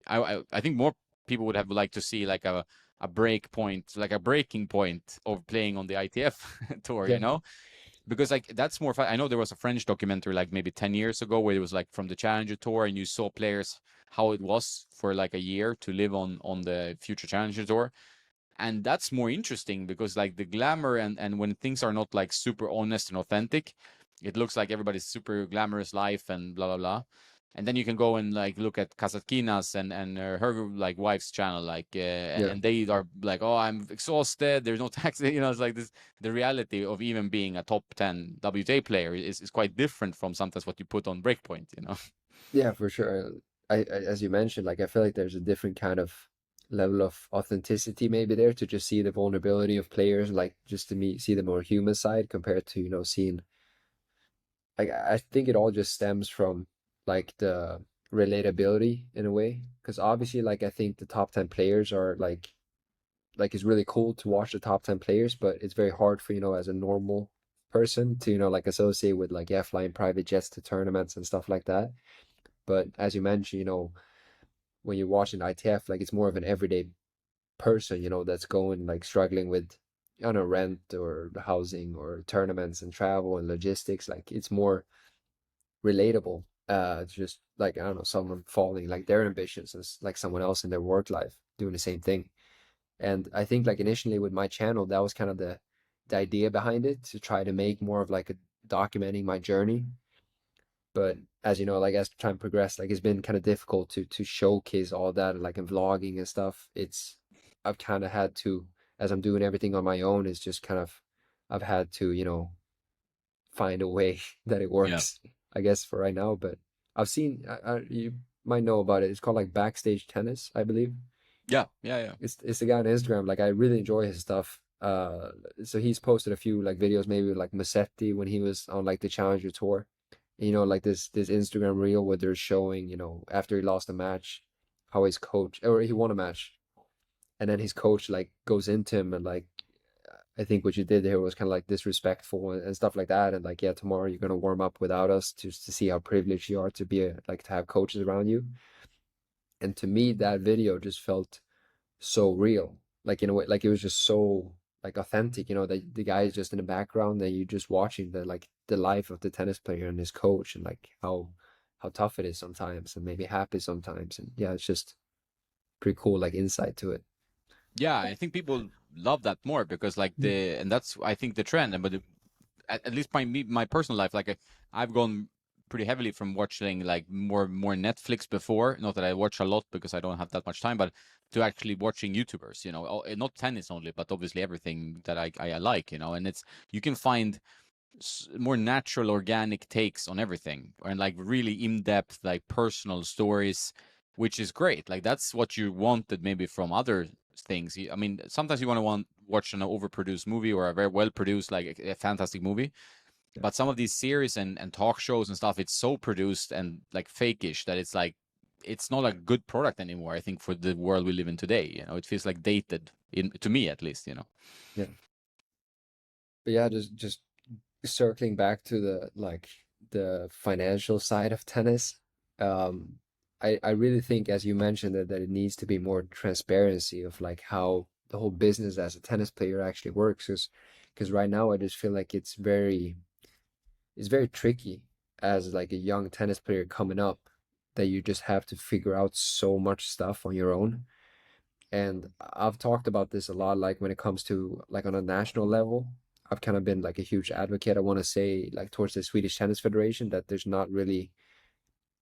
I think more people would have liked to see like a break point, like a breaking point of playing on the ITF tour, you Yeah. know? Because like that's more fun. I know there was a French documentary like maybe 10 years ago where it was like from the Challenger Tour and you saw players how it was for like a year to live on the future Challenger Tour. And that's more interesting because like the glamour and when things are not like super honest and authentic, it looks like everybody's super glamorous life and blah blah blah. And then you can go and like look at Kasatkina's and her like wife's channel, like Yeah. and they are like, oh, I'm exhausted. There's no tax. You know, it's like this. The reality of even being a top 10 WTA player is quite different from sometimes what you put on Breakpoint. You know. Yeah, for sure. As you mentioned, like I feel like there's a different kind of level of authenticity maybe there to just see the vulnerability of players, like just to see the more human side compared to, seeing, like I think it all just stems from like the relatability in a way. Because obviously, like I think the top 10 players are like it's really cool to watch the top 10 players, but it's very hard for, as a normal person to, like associate with like, yeah, flying private jets to tournaments and stuff like that. But as you mentioned, when you're watching ITF, like it's more of an everyday person, that's going like struggling with, I don't know, rent or housing or tournaments and travel and logistics. Like it's more relatable. It's just like, I don't know, someone following like their ambitions as like someone else in their work life doing the same thing. And I think like initially with my channel, that was kind of the idea behind it, to try to make more of like a documenting my journey. But as you know, like as time progressed, like it's been kind of difficult to showcase all that, like in vlogging and stuff. I've kind of had to, as I'm doing everything on my own, it's just kind of, I've had to, find a way that it Yeah. works, I guess, for right now. But I've seen, you might know about it. It's called like Backstage Tennis, I believe. Yeah. Yeah. Yeah. It's the guy on Instagram. Like I really enjoy his stuff. So he's posted a few like videos, maybe with like Massetti when he was on like the Challenger Tour. Like this Instagram reel where they're showing, after he lost a match, how his coach, or he won a match, and then his coach like goes into him and like, I think what you did here was kind of like disrespectful and stuff like that. And like, yeah, tomorrow you're gonna warm up without us, just to see how privileged you are to be like to have coaches around you. And to me, that video just felt so real, like in a way, like it was just so like authentic. That the guy is just in the background and you're just watching the life of the tennis player and his coach, and like how tough it is sometimes and maybe happy sometimes. And yeah, it's just pretty cool, like insight to it. Yeah, I think people love that more because like and that's I think the trend. And but at least my personal life, like I've gone pretty heavily from watching like more Netflix before. Not that I watch a lot because I don't have that much time, but to actually watching YouTubers. You know, not tennis only, but obviously everything that I like. You know, and it's you can find more natural, organic takes on everything, and like really in depth, like personal stories, which is great. Like that's what you wanted maybe from other things. I mean, sometimes you want watch an overproduced movie or a very well produced, like a fantastic movie. Yeah. But some of these series and talk shows and stuff, it's so produced and like fakeish that it's like it's not a good product anymore. I think for the world we live in today, you know, it feels like dated in to me at least, you know. Yeah. But yeah, just circling back to the financial side of tennis. I really think, as you mentioned, that it needs to be more transparency of like how the whole business as a tennis player actually works. Because right now I just feel like it's very it's very tricky as like a young tennis player coming up, that you just have to figure out so much stuff on your own. And I've talked about this a lot, like when it comes to like on a national level. I've kind of been like a huge advocate, I want to say, like towards the Swedish Tennis Federation, that there's not really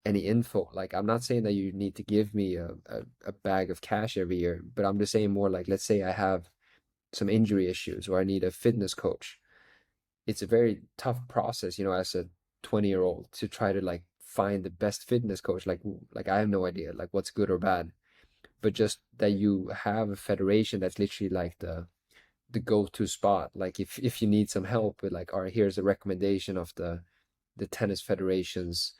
any info. Like, I'm not saying that you need to give me a bag of cash every year, but I'm just saying more like, let's say I have some injury issues or I need a fitness coach. It's a very tough process, as a 20-year-old to try to like find the best fitness coach. Like I have no idea like what's good or bad, but just that you have a federation that's literally like the go-to spot. Like if you need some help with like, all right, here's a recommendation of the tennis federation's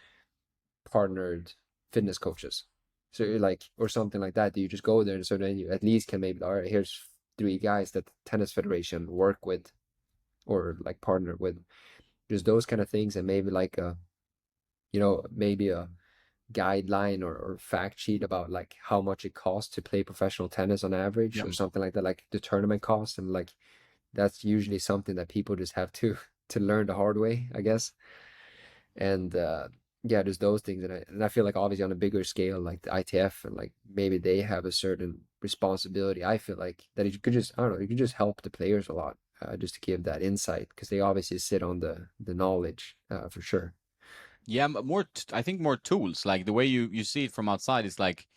partnered fitness coaches. So you're like, or something like that. You just go there, and so then you at least can maybe, all right, here's 3 guys that the tennis federation work with or like partner with. Just those kind of things, and maybe like maybe a guideline or fact sheet about like how much it costs to play professional tennis on average, Yeah. or something like that, like the tournament cost. And like that's usually something that people just have to learn the hard way, I guess. And yeah, there's those things. And I feel like obviously on a bigger scale, like the ITF, and like maybe they have a certain responsibility. I feel like that you could just, I don't know, you could just help the players a lot, just to give that insight, because they obviously sit on the knowledge, for sure. Yeah, I think more tools. Like the way you see it from outside is like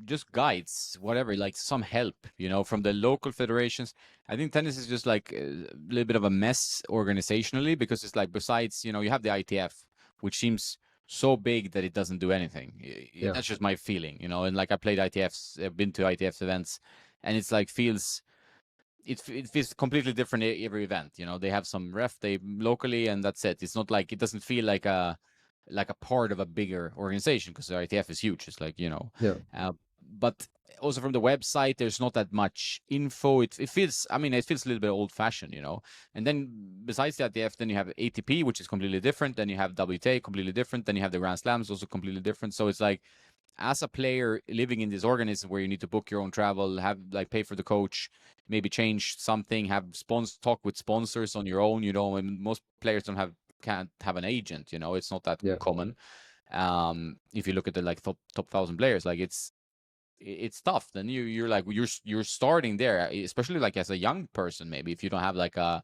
just guides, whatever, like some help, from the local federations. I think tennis is just like a little bit of a mess organizationally, because it's like, besides, you have the ITF, which seems so big that it doesn't do anything. Yeah, That's just my feeling, and like I played ITFs, I've been to ITF events, and it's like it feels completely different every event. They have some ref they locally, and that's it. It's not like, it doesn't feel like a part of a bigger organization, because the ITF is huge. It's like, yeah, but also from the website, there's not that much info. It feels, I mean, it feels a little bit old fashioned, And then besides the ITF, then you have ATP, which is completely different. Then you have WTA, completely different. Then you have the Grand Slams, also completely different. So it's like, as a player living in this organism where you need to book your own travel, have like pay for the coach, maybe change something, have talk with sponsors on your own, and most players can't have an agent, it's not that yeah, common. If you look at the like top 1,000 players, like it's tough. Then you're like, you're starting there, especially like as a young person, maybe if you don't have like a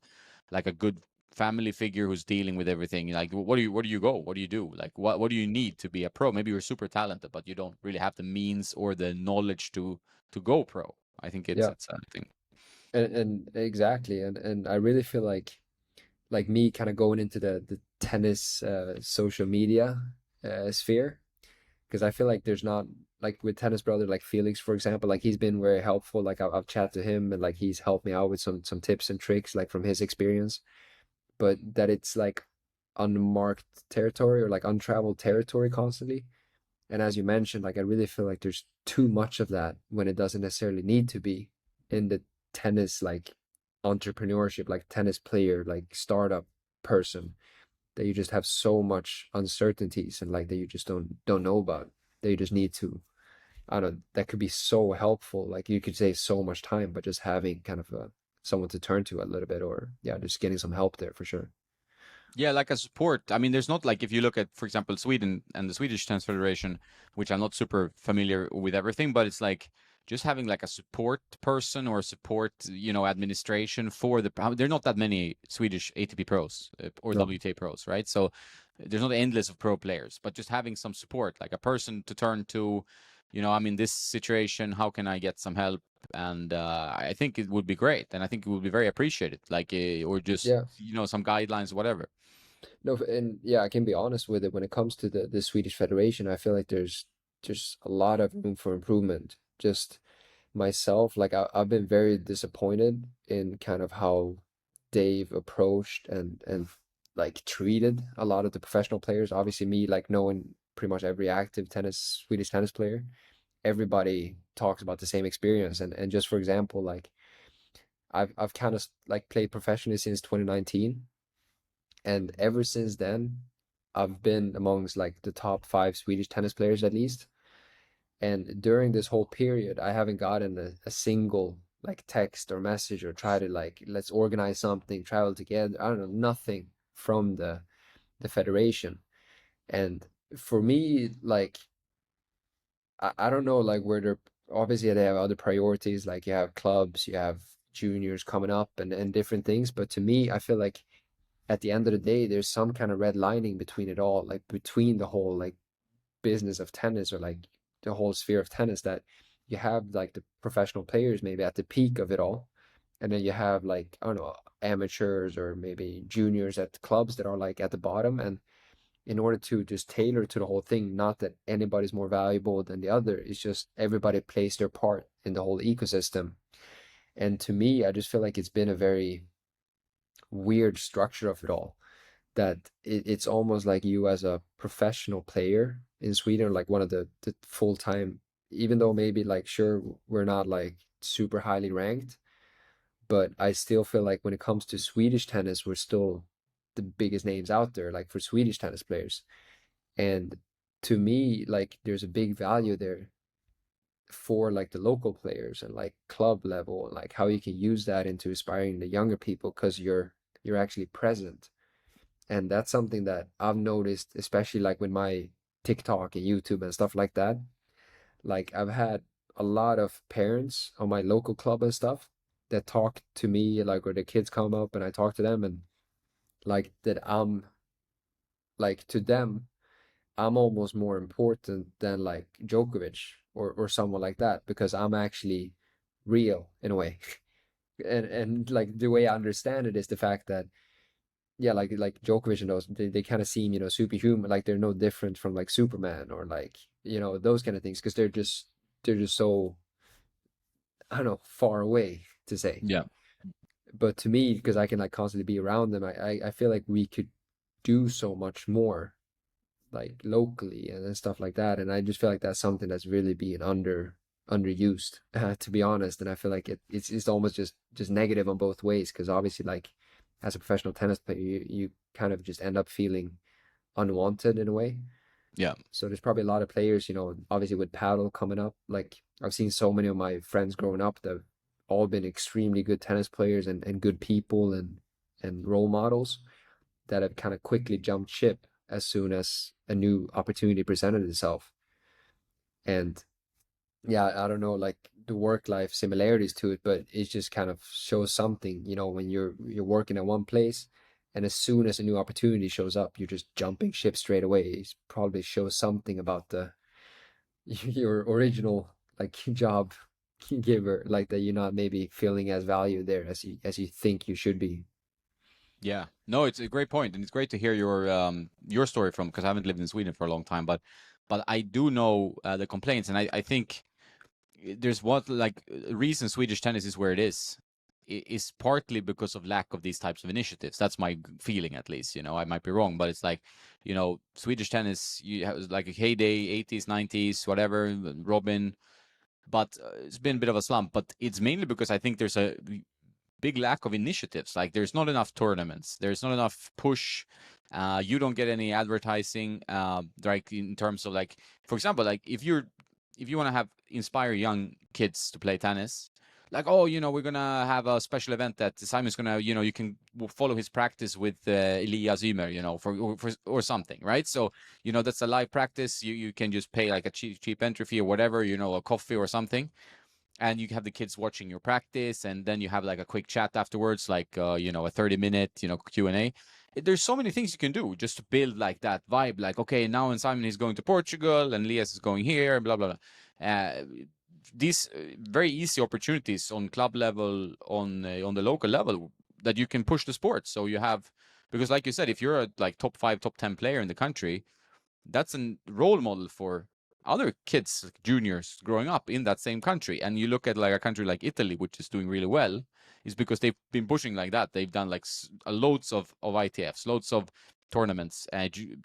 good family figure who's dealing with everything. Like, where do you go? What do you do? Like, what do you need to be a pro? Maybe you're super talented, but you don't really have the means or the knowledge to go pro. I think it's yeah. it's a thing. And exactly. And I really feel like me kind of going into the tennis social media sphere, because I feel like there's not, like with tennis brother like Felix, for example, like he's been very helpful. Like I've chatted to him, and like he's helped me out with some tips and tricks like from his experience. But that it's like unmarked territory or like untraveled territory constantly. And as you mentioned, like I really feel like there's too much of that when it doesn't necessarily need to be in the tennis like entrepreneurship, like tennis player, like startup person, that you just have so much uncertainties, and like that you just don't know about, that you just need to, I don't know, that could be so helpful. Like you could save so much time, but just having kind of someone to turn to a little bit, or yeah, just getting some help there for sure. Yeah, like a support. I mean, there's not like, if you look at, for example, Sweden and the Swedish Tennis Federation, which I'm not super familiar with everything, but it's like just having like a support person or support, administration for there are not that many Swedish ATP pros, or No. WTA pros, right? So there's not endless of pro players, but just having some support, like a person to turn to, I'm in this situation, how can I get some help? And I think it would be great, and I think it would be very appreciated, like, or just, Yeah. some guidelines, whatever. No, and yeah, I can be honest with it. When it comes to the Swedish Federation, I feel like there's a lot of room for improvement. Just myself, like I've been very disappointed in kind of how they've approached and like treated a lot of the professional players. Obviously, me like knowing pretty much every active Swedish tennis player, everybody talks about the same experience. And just for example, like I've kind of like played professionally since 2019, and ever since then, I've been amongst like the top 5 Swedish tennis players at least. And during this whole period, I haven't gotten a single like text or message or try to like, let's organize something, travel together. I don't know, nothing from the federation. And for me, like I don't know like where they're obviously they have other priorities, like you have clubs, you have juniors coming up and different things. But to me, I feel like at the end of the day, there's some kind of red lining between it all, like between the whole like business of tennis or like the whole sphere of tennis, that you have like the professional players maybe at the peak of it all. And then you have like, I don't know, amateurs or maybe juniors at clubs that are like at the bottom. And in order to just tailor to the whole thing, not that anybody's more valuable than the other, it's just everybody plays their part in the whole ecosystem. And to me, I just feel like it's been a very weird structure of it all, that it's almost like you as a professional player in Sweden, like one of the full-time, even though maybe like sure we're not like super highly ranked, but I still feel like when it comes to Swedish tennis, we're still the biggest names out there, like for Swedish tennis players. And to me, like there's a big value there for like the local players and like club level, and like how you can use that into inspiring the younger people because you're actually present. And that's something that I've noticed, especially like with my TikTok and YouTube and stuff like that. Like I've had a lot of parents on my local club and stuff that talk to me, like, or the kids come up and I talk to them, and like that I'm like to them, I'm almost more important than like Djokovic or someone like that because I'm actually real in a way. And like the way I understand it is the fact that yeah, like Djokovic and those they kind of seem, superhuman, like they're no different from like Superman or like, those kind of things because they're just so, I don't know, far away to say. Yeah. But to me, because I can like constantly be around them, I feel like we could do so much more like locally and stuff like that. And I just feel like that's something that's really being underused, to be honest. And I feel like it's almost just negative on both ways because obviously like as a professional tennis player, you kind of just end up feeling unwanted in a way. Yeah. So there's probably a lot of players, obviously with paddle coming up. Like I've seen so many of my friends growing up that have all been extremely good tennis players and good people and role models that have kind of quickly jumped ship as soon as a new opportunity presented itself. And yeah, I don't know, like the work life similarities to it, but it just kind of shows something, when you're working at one place and as soon as a new opportunity shows up, you're just jumping ship straight away. It probably shows something about the your original like job giver, like that you're not maybe feeling as valued there as you think you should be. Yeah. No, it's a great point, and it's great to hear your story from because I haven't lived in Sweden for a long time, but I do know the complaints, and I think there's what like reason Swedish tennis is where it is partly because of lack of these types of initiatives. That's my feeling, at least. I might be wrong, but it's like, Swedish tennis, you have like a heyday, 80s, 90s, whatever, Robin, but it's been a bit of a slump. But it's mainly because I think there's a big lack of initiatives. Like there's not enough tournaments, there's not enough push. You don't get any advertising, like in terms of like, for example, like if you want to have inspire young kids to play tennis, like, oh, we're gonna have a special event that Simon's gonna, you can follow his practice with Elias Ymer, or something, right? So that's a live practice. You can just pay like a cheap entry fee or whatever, a coffee or something, and you have the kids watching your practice, and then you have like a quick chat afterwards, like a 30-minute Q&A. There's so many things you can do just to build like that vibe, like, okay, now and Simon is going to Portugal and Elias is going here, blah blah blah. These very easy opportunities on club level, on the local level, that you can push the sport. So you have, because like you said, if you're a like top 5 top 10 player in the country, that's a role model for other kids, like juniors growing up in that same country. And you look at like a country like Italy, which is doing really well, is because they've been pushing like that. They've done like loads of ITFs, loads of tournaments,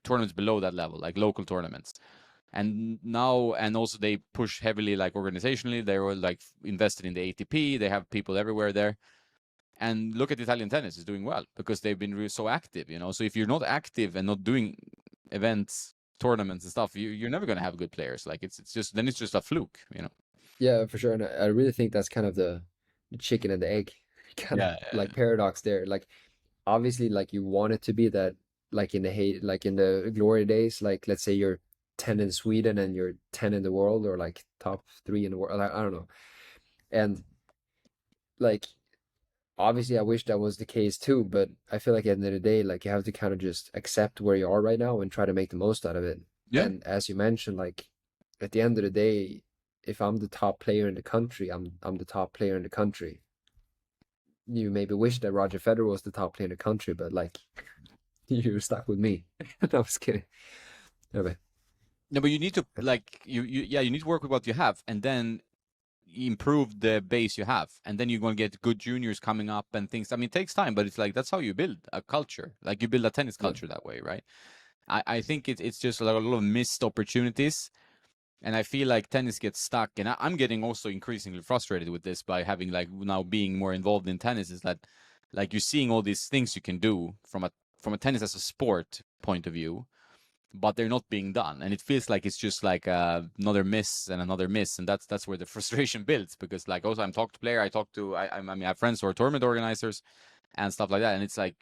tournaments below that level, like local tournaments. And now, and also they push heavily, like organizationally, they were like invested in the ATP. They have people everywhere there. And look at Italian tennis is doing well because they've been really so active, So if you're not active and not doing events, tournaments and stuff, you're never gonna have good players. Like it's just, then it's just a fluke. Yeah, for sure. And I really think that's kind of the chicken and the egg kind of Yeah, like paradox there. Like obviously like you want it to be that like in the like in the glory days, like let's say you're 10 in Sweden and you're 10 in the world, or like top 3 in the world. I don't know. And like obviously I wish that was the case too, but I feel like at the end of the day, like you have to kind of just accept where you are right now and try to make the most out of it. Yeah. And as you mentioned, like at the end of the day, if I'm the top player in the country, I'm the top player in the country. You maybe wish that Roger Federer was the top player in the country, but like you're stuck with me. No, I was kidding. Anyway, No, but you need to like you need to work with what you have, and then improve the base you have, and then you're going to get good juniors coming up and things. I mean, it takes time, but it's like that's how you build a culture. Like you build a tennis yeah, culture that way, right? I think it's just like a lot of missed opportunities, and I feel like tennis gets stuck. And I'm getting also increasingly frustrated with this by having like now being more involved in tennis. Is that like you're seeing all these things you can do from a tennis as a sport point of view, but they're not being done, and it feels like it's just like another miss and another miss, and that's where the frustration builds. Because like also I'm talking to player, I mean I have friends who are tournament organizers and stuff like that, and it's like,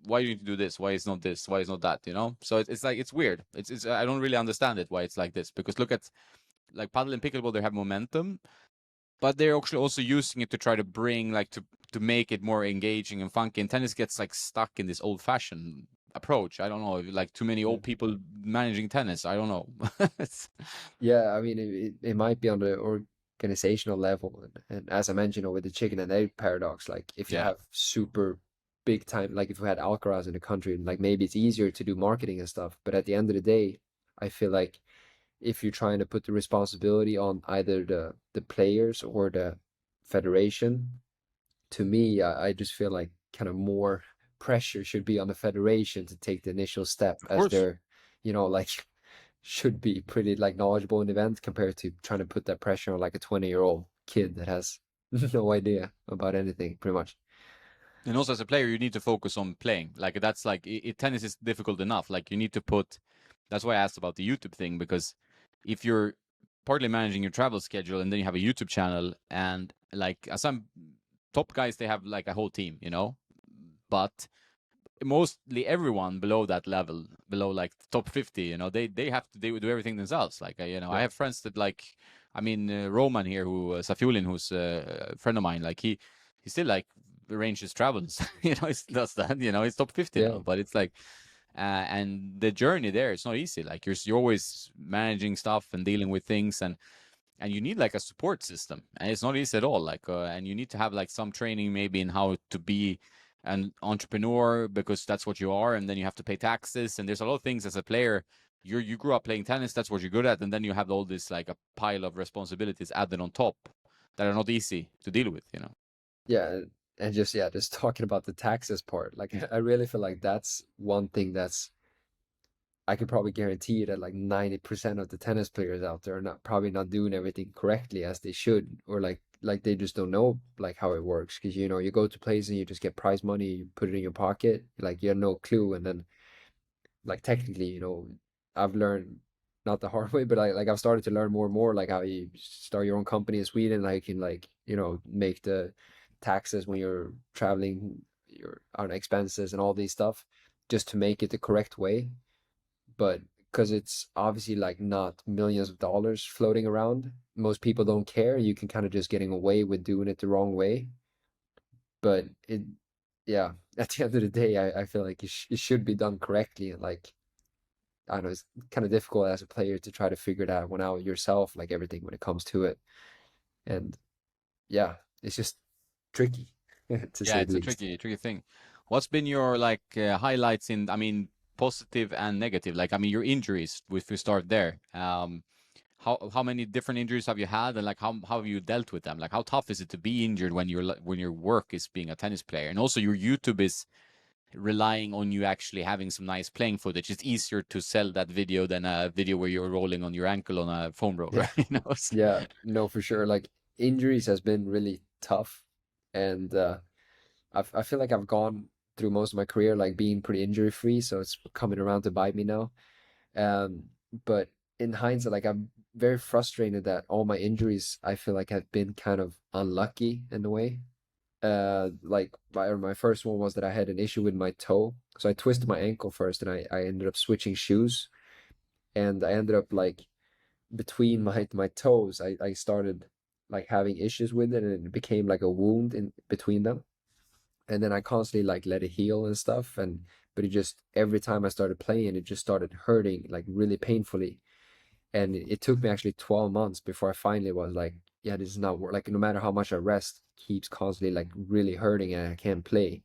why do you need to do this, why is not this, why is not that, you know? So it's like it's weird. It's I don't really understand it why it's like this, because look at like paddle and pickleball, they have momentum, but they're actually also using it to try to bring like to make it more engaging and funky. And tennis gets like stuck in this old fashioned approach. I don't know, like too many yeah. old people managing tennis. I don't know. Yeah, I mean, it might be on the organizational level, and as I mentioned, with the chicken and egg paradox, like if you Yeah, have super big time, like if we had Alcaraz in the country, like maybe it's easier to do marketing and stuff. But at the end of the day, I feel like if you're trying to put the responsibility on either the players or the federation, to me, I just feel like kind of more pressure should be on the federation to take the initial step, of as course. they're, like should be pretty like knowledgeable in the event, compared to trying to put that pressure on like a 20-year-old kid that has no idea about anything, pretty much. And also as a player, you need to focus on playing. Like that's like tennis is difficult enough. Like you need to put. That's why I asked about the YouTube thing, because if you're partly managing your travel schedule and then you have a YouTube channel, and like some top guys, they have like a whole team, you know, but mostly everyone below that level, below like top 50, you know, they have to do everything themselves. Like you know, I Yeah, have friends that like, I mean, Roman here, who Safiulin, who's a friend of mine, like he still like arranges travels, you know, he does that, you know, he's top 50 yeah, now, but it's like and the journey there, it's not easy. Like you're always managing stuff and dealing with things, and you need like a support system, and it's not easy at all. Like and you need to have like some training maybe in how to be an entrepreneur, because that's what you are, and then you have to pay taxes, and there's a lot of things as a player. You grew up playing tennis, that's what you're good at, and then you have all this like a pile of responsibilities added on top that are not easy to deal with, you know. yeah. And just, yeah, just talking about the taxes part, like I really feel like that's one thing that's, I could probably guarantee that like 90% of the tennis players out there are not probably not doing everything correctly as they should, or like they just don't know like how it works. Because you go to places and you just get prize money, you put it in your pocket, like you have no clue. And then like technically, I've learned, not the hard way, but I've started to learn more and more, like how you start your own company in Sweden, like you can, like, make the taxes when you're traveling, your on expenses and all these stuff, just to make it the correct way. But because it's obviously like not millions of dollars floating around, most people don't care. You can kind of just getting away with doing it the wrong way. But yeah, at the end of the day, I feel like it should be done correctly. And like, I don't know, it's kind of difficult as a player to try to figure that one out yourself, like everything when it comes to it. And yeah, it's just tricky to Yeah, say it's the a least. tricky thing. What's been your like highlights in, I mean, positive and negative? Like, I mean, your injuries, if we start there. How many different injuries have you had, and like how have you dealt with them? Like, how tough is it to be injured when when your work is being a tennis player, and also your YouTube is relying on you actually having some nice playing footage? It's easier to sell that video than a video where you're rolling on your ankle on a foam roller, Yeah, you know? yeah, no, for sure. Like injuries has been really tough, and I feel like I've gone through most of my career like being pretty injury free, so it's coming around to bite me now. Um, but in hindsight, like I'm very frustrated that all my injuries I feel like have been kind of unlucky in a way. Like my first one was that I had an issue with my toe So I twisted my ankle first, and I ended up switching shoes, and I ended up like between my toes, I started like having issues with it, and it became like a wound in between them. And then I constantly like let it heal and stuff, and but it just every time I started playing, it just started hurting like really painfully. And it took me actually 12 months before I finally was like, yeah, this is not work. Like no matter how much I rest, it keeps constantly like really hurting and I can't play.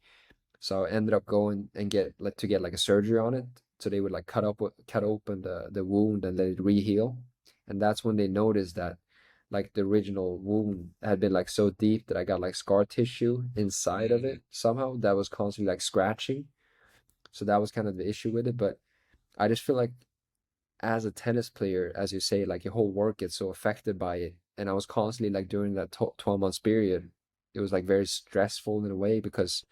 So I ended up going and get like a surgery on it. So they would like cut open the wound and let it re-heal. And that's when they noticed that like the original wound had been like so deep that I got like scar tissue inside of Mm. it somehow that was constantly like scratching. So that was kind of the issue with it. But I just feel like as a tennis player, as you say, like your whole work gets so affected by it. And I was constantly like during that 12 months period, it was like very stressful in a way because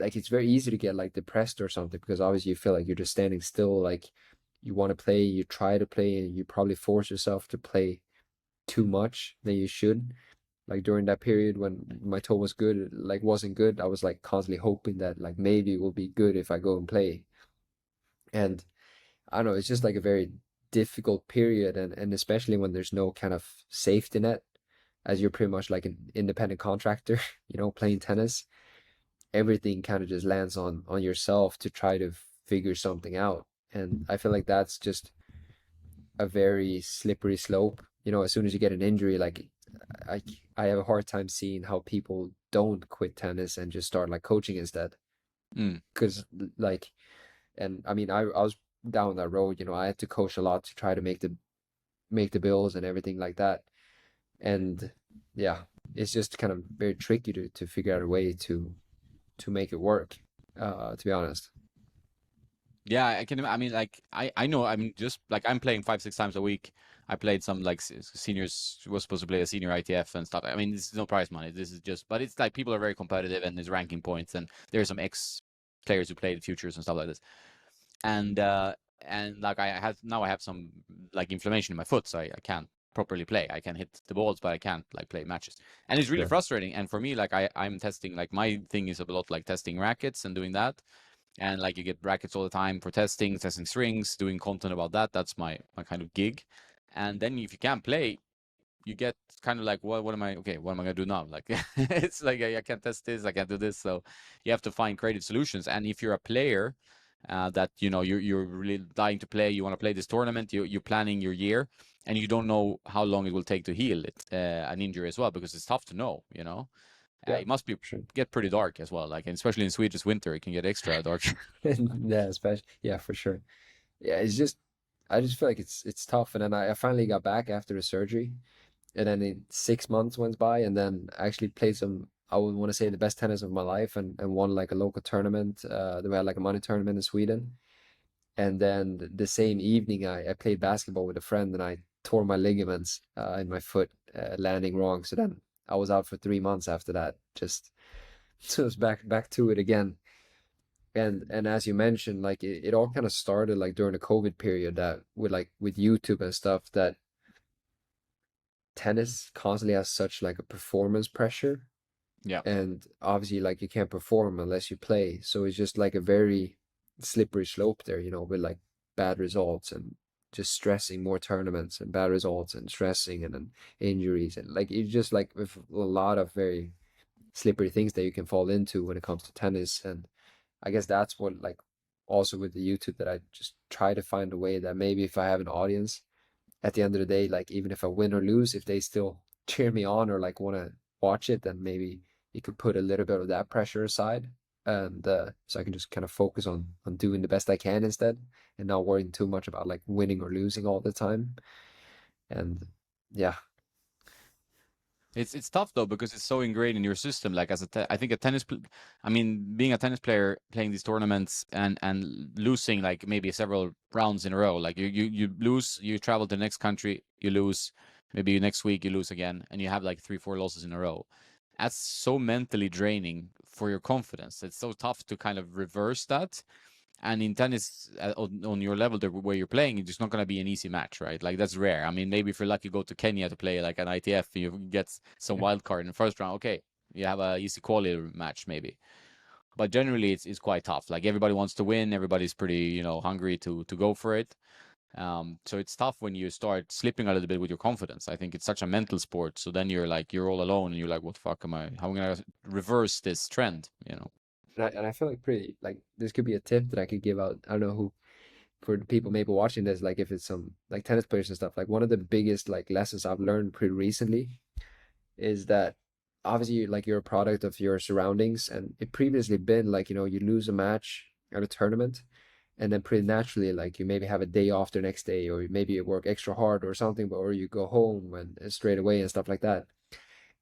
like it's very easy to get like depressed or something because obviously you feel like you're just standing still, like you want to play, you try to play, and you probably force yourself to play too much than you should. Like during that period when my toe was good, like wasn't good, I was like constantly hoping that like maybe it will be good if I go and play. And I don't know, it's just like a very difficult period, and especially when there's no kind of safety net, as you're pretty much like an independent contractor, playing tennis. Everything kind of just lands on yourself to try to figure something out. And I feel like that's just a very slippery slope. As soon as you get an injury, like I I have a hard time seeing how people don't quit tennis and just start like coaching instead. Mm. Because like, and I mean, I was down that road. I had to coach a lot to try to make the bills and everything like that. And yeah, it's just kind of very tricky to figure out a way to make it work. To be honest. Yeah, I can. I mean, like I know. I'm just like I'm playing 5, 6 times a week. I played some like seniors was supposed to play a senior ITF and stuff. I mean, this is no prize money. This is just, but it's like people are very competitive and there's ranking points and there's some ex players who played futures and stuff like this. And like I have some like inflammation in my foot, so I can't properly play. I can hit the balls, but I can't like play matches. And it's really Sure. frustrating. And for me, like I'm testing like my thing is a lot like testing rackets and doing that. And like you get brackets all the time for testing strings, doing content about that. That's my kind of gig. And then if you can't play, you get kind of like, what am I? Okay, what am I gonna do now? Like it's like I can't test this, I can't do this. So you have to find creative solutions. And if you're a player that you're really dying to play, you want to play this tournament, you're planning your year, and you don't know how long it will take to heal it an injury as well because it's tough to know. Yeah, It must be sure. get pretty dark as well. Like and especially in Swedish winter, it can get extra dark. Yeah, especially yeah, for sure. Yeah, it's just I just feel like it's tough. And then I finally got back after the surgery, and then 6 months went by, and then I actually played some. I would want to say the best tennis of my life, and won like a local tournament. We had like a money tournament in Sweden, and then the same evening I played basketball with a friend, and I tore my ligaments in my foot, landing wrong. So then I was out for 3 months after that. Just so it's back to it again. And as you mentioned, like it all kind of started like during the COVID period, that with YouTube and stuff, that tennis constantly has such like a performance pressure, Yeah. and obviously like you can't perform unless you play. So it's just like a very slippery slope there, with like bad results and just stressing more tournaments and bad results and stressing and then injuries, and like it's just like with a lot of very slippery things that you can fall into when it comes to tennis. And I guess that's what like also with the YouTube, that I just try to find a way that maybe if I have an audience at the end of the day, like even if I win or lose, if they still cheer me on or like want to watch it, then maybe you could put a little bit of that pressure aside, and so I can just kind of focus on doing the best I can instead, and not worrying too much about like winning or losing all the time. And yeah, It's tough though because it's so ingrained in your system. Like I think I mean, being a tennis player playing these tournaments and losing like maybe several rounds in a row. Like you lose, you travel to the next country, you lose, maybe next week you lose again, and you have like 3, 4 losses in a row. That's so mentally draining for your confidence. It's so tough to kind of reverse that. And in tennis, on your level where you're playing, it's just not going to be an easy match, right? Like that's rare. I mean, maybe if you're lucky, go to Kenya to play like an ITF, you get some yeah, wild card in the first round. Okay, you have a easy quality match maybe. but generally it's quite tough. Like everybody wants to win, everybody's pretty, hungry to go for it. So it's tough when you start slipping a little bit with your confidence. I think it's such a mental sport. So then you're all alone and you're like, what the fuck am I? How am I gonna reverse this trend? And I feel like pretty like this could be a tip that I could give out. I don't know who for the people maybe watching this, like if it's some like tennis players and stuff, like one of the biggest like lessons I've learned pretty recently is that obviously like you're a product of your surroundings, and it previously been like, you lose a match at a tournament and then pretty naturally like you maybe have a day off the next day, or maybe you work extra hard or something, but or you go home and straight away and stuff like that.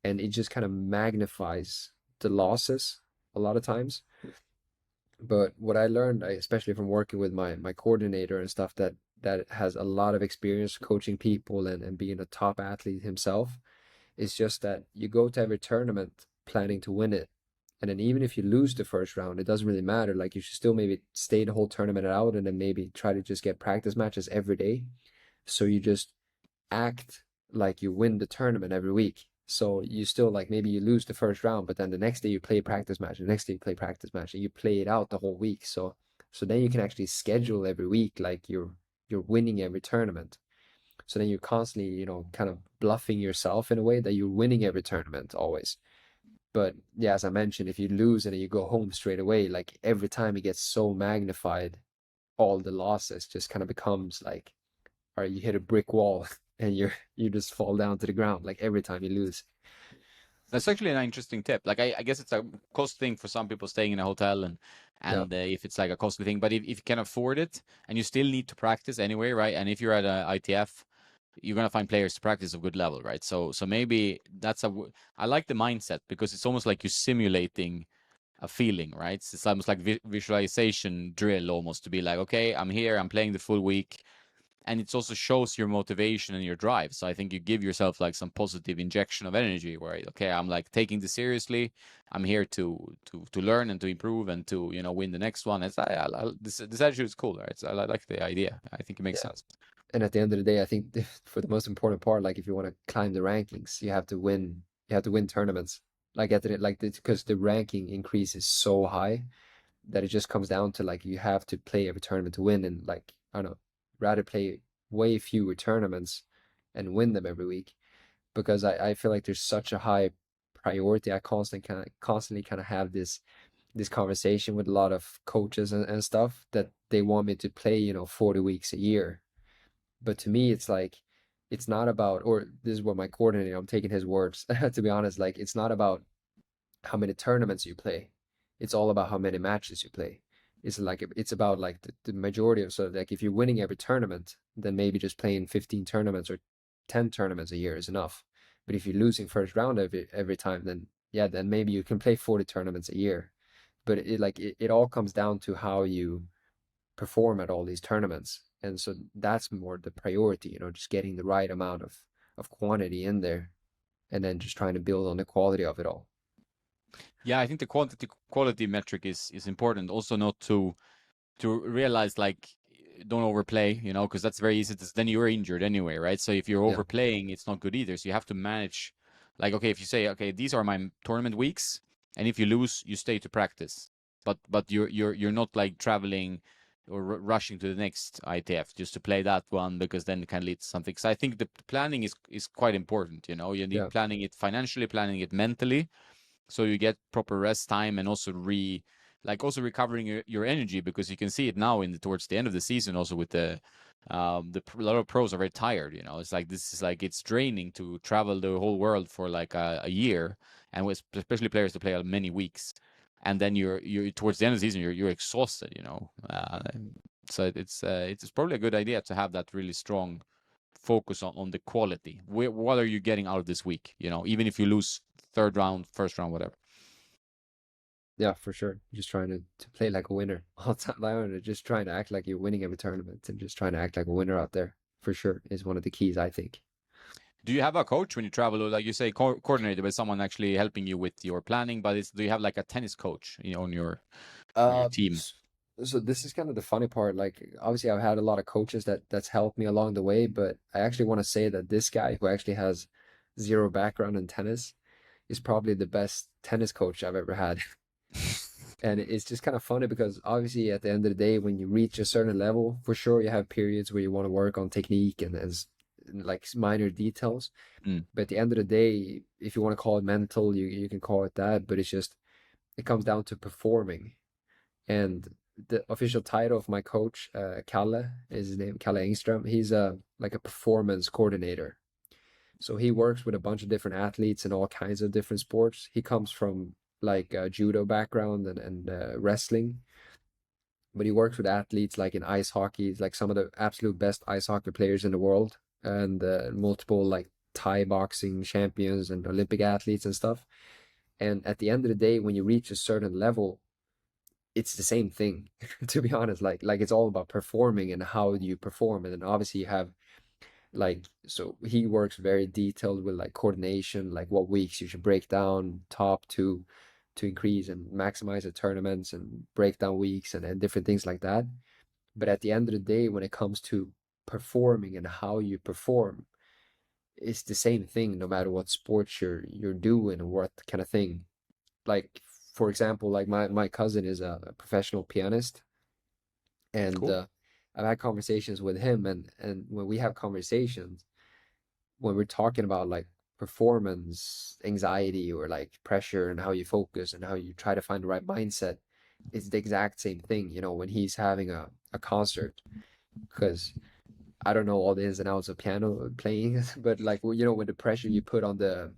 And it just kind of magnifies the losses a lot of times. But what I learned, especially from working with my coordinator and stuff that has a lot of experience coaching people and being a top athlete himself, is just that you go to every tournament planning to win it. And then even if you lose the first round, it doesn't really matter. Like you should still maybe stay the whole tournament out and then maybe try to just get practice matches every day. So you just act like you win the tournament every week. So you still like maybe you lose the first round, but then the next day you play practice match, the next day you play practice match, and you play it out the whole week. So then you can actually schedule every week like you're winning every tournament. So then you're constantly, kind of bluffing yourself in a way that you're winning every tournament always. But yeah, as I mentioned, if you lose and then you go home straight away, like every time it gets so magnified, all the losses just kind of becomes like, or you hit a brick wall and you just fall down to the ground like every time you lose. That's actually an interesting tip. Like I guess it's a cost thing for some people staying in a hotel and Yeah, if it's like a costly thing, but if you can afford it and you still need to practice anyway, right? And if you're at a ITF, you're gonna find players to practice of good level, right? So maybe I like the mindset because it's almost like you're simulating a feeling, right? It's almost like visualization drill, almost to be like, okay, I'm here, I'm playing the full week, and it also shows your motivation and your drive. So I think you give yourself like some positive injection of energy where okay, I'm like taking this seriously. I'm here to learn and to improve and to win the next one. This attitude is cool, right? So I like the idea. I think it makes yeah. sense. And at the end of the day, I think for the most important part, like if you want to climb the rankings, you have to win. You have to win tournaments. Like at the like because the ranking increase is so high that it just comes down to like you have to play every tournament to win, and like I don't know, rather play way fewer tournaments and win them every week, because I feel like there's such a high priority. I constantly kind of have this conversation with a lot of coaches and stuff that they want me to play, 40 weeks a year. But to me, it's like, it's not about, or this is what my coordinator, I'm taking his words, to be honest, like, it's not about how many tournaments you play. It's all about how many matches you play. It's about like the majority of, so like if you're winning every tournament, then maybe just playing 15 tournaments or 10 tournaments a year is enough. But if you're losing first round every time, then yeah, then maybe you can play 40 tournaments a year. But it all comes down to how you perform at all these tournaments. And so that's more the priority, just getting the right amount of quantity in there and then just trying to build on the quality of it all. Yeah, I think the quality metric is important. Also, not to realize like don't overplay, because that's very easy to, then you're injured anyway, right? So if you're Yeah. overplaying, it's not good either. So you have to manage, like, okay, if you say, okay, these are my tournament weeks, and if you lose, you stay to practice, but you're not like traveling or rushing to the next ITF just to play that one because then it can lead to something. So I think the planning is quite important. You need Yeah. planning it financially, planning it mentally, so you get proper rest time and also also recovering your energy, because you can see it now towards the end of the season also with a lot of pros are very tired. It's like this is like it's draining to travel the whole world for like a year, and with especially players to play many weeks, and then you're towards the end of the season you're exhausted. So it's probably a good idea to have that really strong focus on the quality. What are you getting out of this week? Even if you lose third round, first round, whatever. Yeah, for sure. Just trying to play like a winner all the time. Like, just trying to act like you're winning every tournament and just trying to act like a winner out there for sure is one of the keys, I think. Do you have a coach when you travel, or like you say, coordinated by someone actually helping you with your planning? But do you have like a tennis coach, on your Uh, team? s- so this is kind of the funny part. Like, obviously, I've had a lot of coaches that's helped me along the way, but I actually want to say that this guy who actually has zero background in tennis is probably the best tennis coach I've ever had. And it's just kind of funny because obviously at the end of the day, when you reach a certain level, for sure you have periods where you want to work on technique and as like minor details. Mm. But at the end of the day, if you want to call it mental, you can call it that. But it's just it comes down to performing. And the official title of my coach, Kalle, is his name, Kalle Engström. He's a like a performance coordinator. So he works with a bunch of different athletes in all kinds of different sports. He comes from like a judo background and wrestling, but he works with athletes like in ice hockey, like some of the absolute best ice hockey players in the world, and multiple like Thai boxing champions and Olympic athletes and stuff. And at the end of the day, when you reach a certain level, it's the same thing, to be honest. Like it's all about performing and how you perform. And then obviously you have like so he works very detailed with like coordination, like what weeks you should break down top to increase and maximize the tournaments and break down weeks and different things like that. But at the end of the day, when it comes to performing and how you perform, it's the same thing no matter what sports you're doing or what kind of thing. Like for example, like my cousin is a professional pianist, and Cool. I've had conversations with him, and when we have conversations, when we're talking about like performance anxiety or like pressure and how you focus and how you try to find the right mindset, it's the exact same thing, when he's having a concert. Because I don't know all the ins and outs of piano playing, but like with the pressure you put on The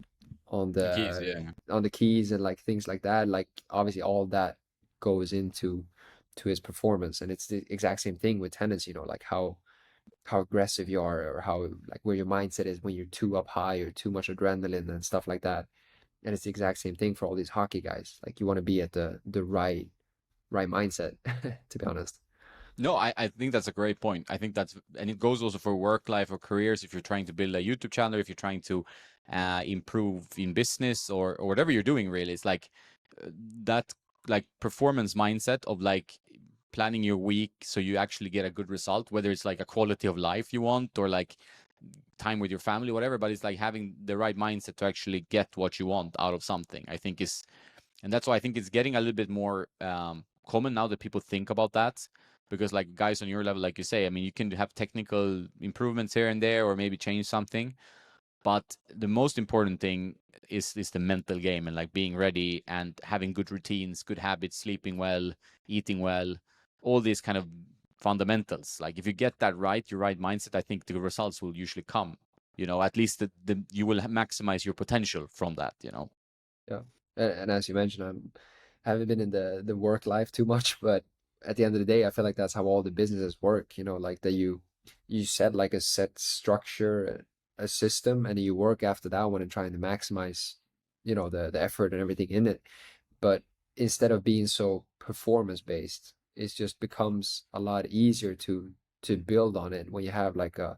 keys, the yeah. on the keys and like things like that, like obviously all that goes into to his performance. And it's the exact same thing with tennis, like how aggressive you are or how like where your mindset is when you're too up high or too much adrenaline and stuff like that. And it's the exact same thing for all these hockey guys. Like you want to be at the right mindset, to be honest. No, I think that's a great point. I think that's, and it goes also for work life or careers. If you're trying to build a YouTube channel, if you're trying to improve in business or whatever you're doing, really, it's like that like performance mindset of like planning your week so you actually get a good result, whether it's like a quality of life you want or like time with your family, whatever. But it's like having the right mindset to actually get what you want out of something, I think is, and that's why I think it's getting a little bit more common now that people think about that. Because like guys on your level, like you say, I mean, you can have technical improvements here and there, or maybe change something. But the most important thing is the mental game and like being ready and having good routines, good habits, sleeping well, eating well, all these kind of fundamentals. Like if you get that right, your right mindset, I think the results will usually come. At least the you will maximize your potential from that. Yeah. And as you mentioned, I haven't been in the work life too much, but at the end of the day, I feel like that's how all the businesses work, like that you set like a set structure, a system, and you work after that one and trying to maximize, the effort and everything in it. But instead of being so performance based, it just becomes a lot easier to build on it when you have like a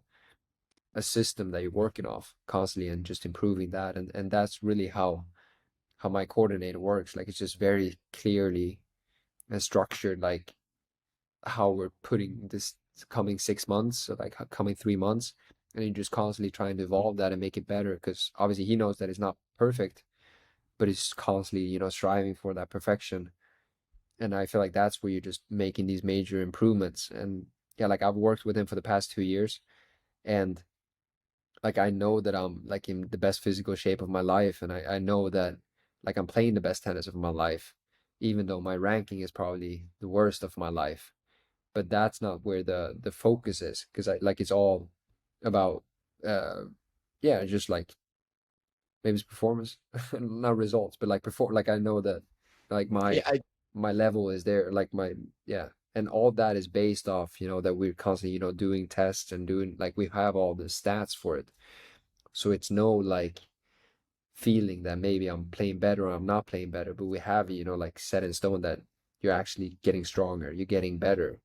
system that you're working off constantly and just improving that. And that's really how my coordinator works. Like it's just very clearly and structured, like how we're putting this coming 6 months, so like coming 3 months, and you're just constantly trying to evolve that and make it better. Because obviously he knows that it's not perfect, but he's constantly, striving for that perfection. And I feel like that's where you're just making these major improvements. And yeah, like I've worked with him for the past 2 years, and like I know that I'm like in the best physical shape of my life, and I know that like I'm playing the best tennis of my life, even though my ranking is probably the worst of my life. But that's not where the focus is, because I like it's all about uh yeah, just like maybe it's performance, not results, but like perform. Like I know that like Yeah, my level is there, like my yeah, and all that is based off that we're constantly doing tests and doing like we have all the stats for it. So it's no like feeling that maybe I'm playing better or I'm not playing better, but we have, like set in stone that you're actually getting stronger, you're getting better.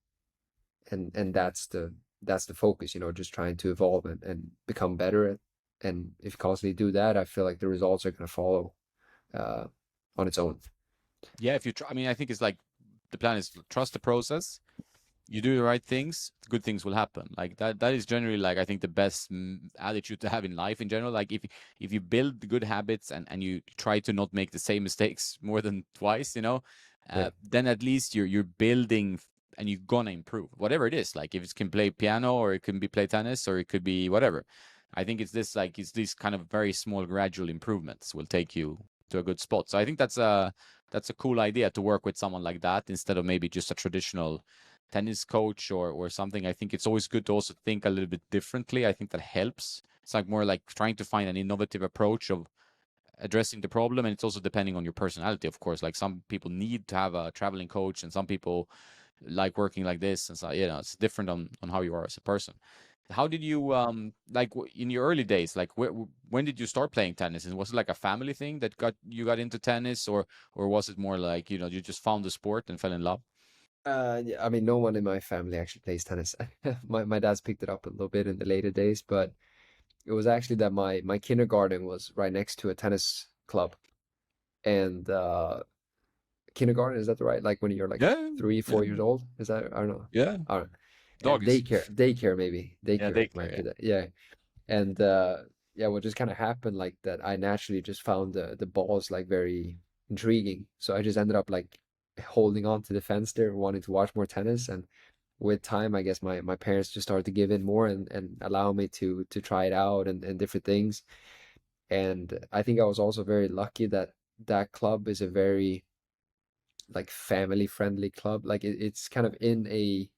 And that's the focus, just trying to evolve and become better at. And if you constantly do that, I feel like the results are gonna follow uh on its own. yeah. If you try, I mean, I think it's like the plan is to trust the process. You do the right things, good things will happen. Like that. That is generally like I think the best attitude to have in life in general. Like if you build good habits and you try to not make the same mistakes more than twice, Yeah. then at least you're building and you're gonna improve whatever it is. Like if it can play piano or it can be play tennis or it could be whatever. I think it's these kind of very small gradual improvements will take you to a good spot. So I think that's a cool idea to work with someone like that instead of maybe just a traditional tennis coach or something. I think it's always good to also think a little bit differently. I think that helps. It's like more like trying to find an innovative approach of addressing the problem, and it's also depending on your personality, of course. Like some people need to have a traveling coach and some people like working like this, and so it's different on how you are as a person. How did you like in your early days, like when did you start playing tennis, and was it like a family thing that got into tennis, or was it more like you just found the sport and fell in love? Yeah, I mean, no one in my family actually plays tennis. My dad's picked it up a little bit in the later days, but it was actually that my kindergarten was right next to a tennis club, and kindergarten, is that right? Like when you're like Yeah, three, yeah, 4 years old? Is that, I don't know. yeah. I don't know. And Doggies. daycare maybe. Yeah, Daycare daycare. might be Yeah. that. Yeah. And yeah, what just kind of happened like that, I naturally just found the balls like very intriguing. So I just ended up like holding on to the fence there, wanting to watch more tennis. And with time, I guess my parents just started to give in more and allow me to try it out and different things. And I think I was also very lucky that that club is a very like family friendly club. Like it's kind of in a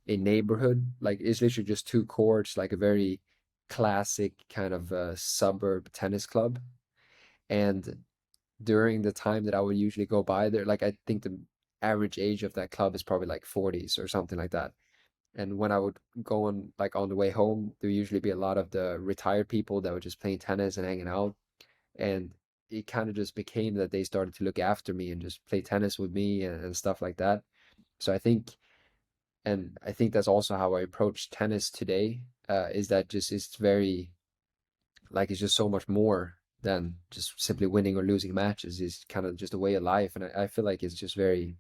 neighborhood. Like it's literally just two courts, like a very classic kind of suburb tennis club. And during the time that I would usually go by there, like I think the average age of that club is probably like 40s or something like that. And when I would go on like on the way home, there would usually be a lot of the retired people that were just playing tennis and hanging out. And it kind of just became that they started to look after me and just play tennis with me and stuff like that. So I think, and I think that's also how I approach tennis today, is that just it's very like it's just so much more than just simply winning or losing matches. It's kind of just a way of life, and I feel like it's just very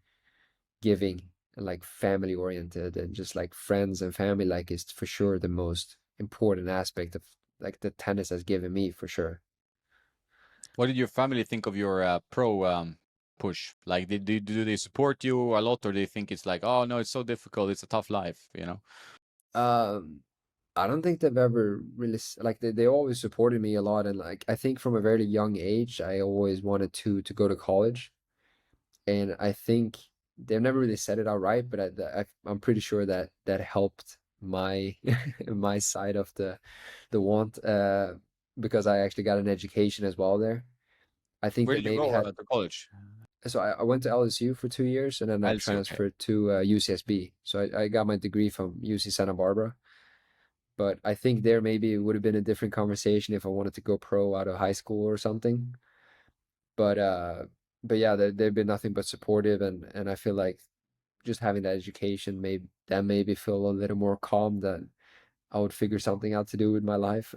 giving and like family oriented and just like friends and family. Like is for sure the most important aspect of like the tennis has given me for sure. What did your family think of your pro push? Like, do they support you a lot, or do they think it's like, oh no, it's so difficult, it's a tough life, you know? Um, I don't think they've ever really like they always supported me a lot, and like I think from a very young age I always wanted to go to college, and I think they've never really said it outright, but I'm pretty sure that that helped my my side of the want, because I actually got an education as well there. I think Where they did you maybe go had, to college? so I went to LSU for 2 years and then I LC, okay. transferred to UCSB. So I got my degree from UC Santa Barbara. But I think there maybe it would have been a different conversation if I wanted to go pro out of high school or something. But but yeah, they've been nothing but supportive, and I feel like just having that education made them maybe feel a little more calm that I would figure something out to do with my life.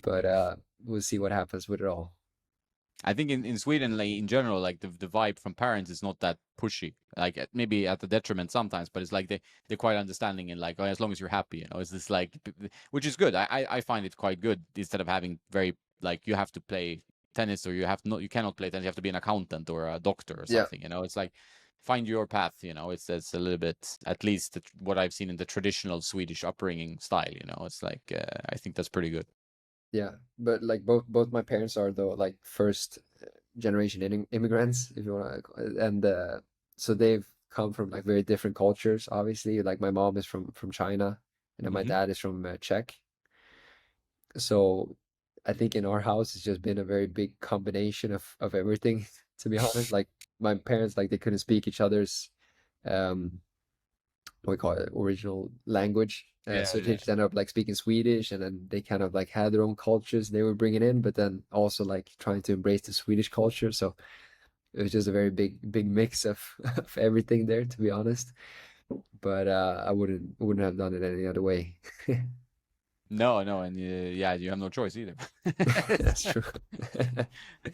But we'll see what happens with it all. I think in Sweden, like in general, like the vibe from parents is not that pushy. Like maybe at the detriment sometimes, but it's like they're quite understanding and like, oh, as long as you're happy, it's this like, which is good. I find it quite good instead of having very like you have to play tennis or you cannot play tennis. You have to be an accountant or a doctor or Yeah, something. It's like find your path. It's a little bit at least what I've seen in the traditional Swedish upbringing style. It's like I think that's pretty good. yeah. But like both my parents are though like first generation immigrants, if you want to, and so they've come from like very different cultures. Obviously, like my mom is from China, and then my Hmm. dad is from Czech. So I think in our house it's just been a very big combination of everything. To be honest, like my parents like they couldn't speak each other's um what we call it original language. Yeah, So they yeah. just ended up like speaking Swedish, and then they kind of like had their own cultures they were bringing in, but then also like trying to embrace the Swedish culture. So it was just a very big mix of, of everything there, to be honest. But I wouldn't have done it any other way. No, no, and yeah, you have no choice either. That's true.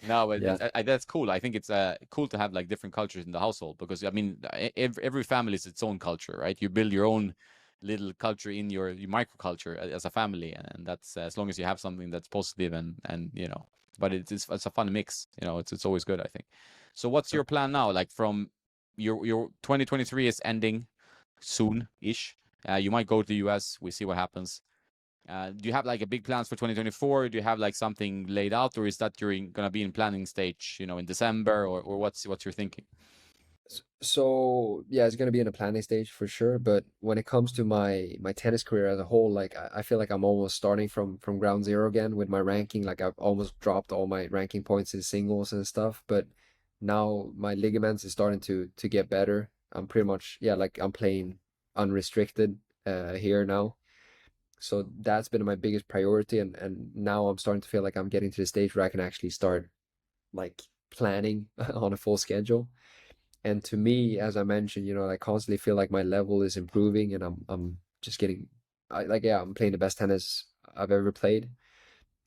No, but Yeah, that's cool. I think it's cool to have like different cultures in the household because I mean every family is its own culture, right? You build your own little culture in your microculture as a family, and that's as long as you have something that's positive and but it's a fun mix. It's always good, I think. So what's your plan now? Like from your 2023 is ending soon-ish. You might go to the US. We see what happens. Do you have like a big plans for 2024? Do you have like something laid out, or is that you're gonna be in planning stage, in December, or what's your thinking? So yeah, it's gonna be in a planning stage for sure. But when it comes to my tennis career as a whole, like I feel like I'm almost starting from ground zero again with my ranking. Like I've almost dropped all my ranking points in singles and stuff. But now my ligaments is starting to get better. I'm pretty much, yeah, like I'm playing unrestricted here now. So that's been my biggest priority, and now I'm starting to feel like I'm getting to the stage where I can actually start like planning on a full schedule. And to me, as I mentioned, I constantly feel like my level is improving, and I'm just getting, yeah, I'm playing the best tennis I've ever played.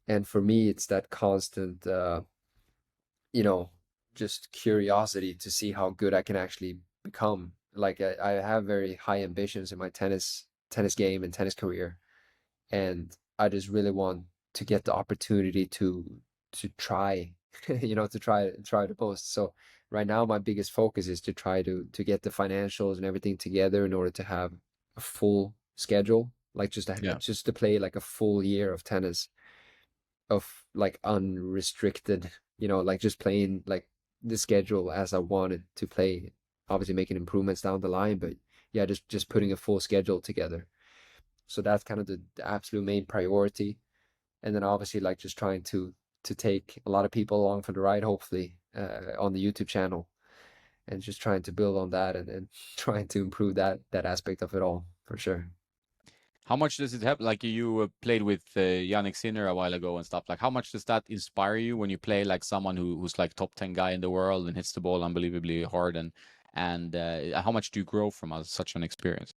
And for me, it's that constant, you know, just curiosity to see how good I can actually become. Like I have very high ambitions in my tennis game and tennis career, and I just really want to get the opportunity to try, to try the most. So right now, my biggest focus is to try to get the financials and everything together in order to have a full schedule, like Yeah. just to play like a full year of tennis of like unrestricted, like just playing like the schedule as I wanted to play. Obviously making improvements down the line, but yeah, just putting a full schedule together. So that's kind of the absolute main priority. And then obviously like just trying to take a lot of people along for the ride, hopefully, on the YouTube channel, and just trying to build on that and trying to improve that aspect of it all for sure. How much does it help? Like you played with Yannick Sinner a while ago and stuff. Like how much does that inspire you when you play like someone who's like top 10 guy in the world and hits the ball unbelievably hard, and how much do you grow from such an experience?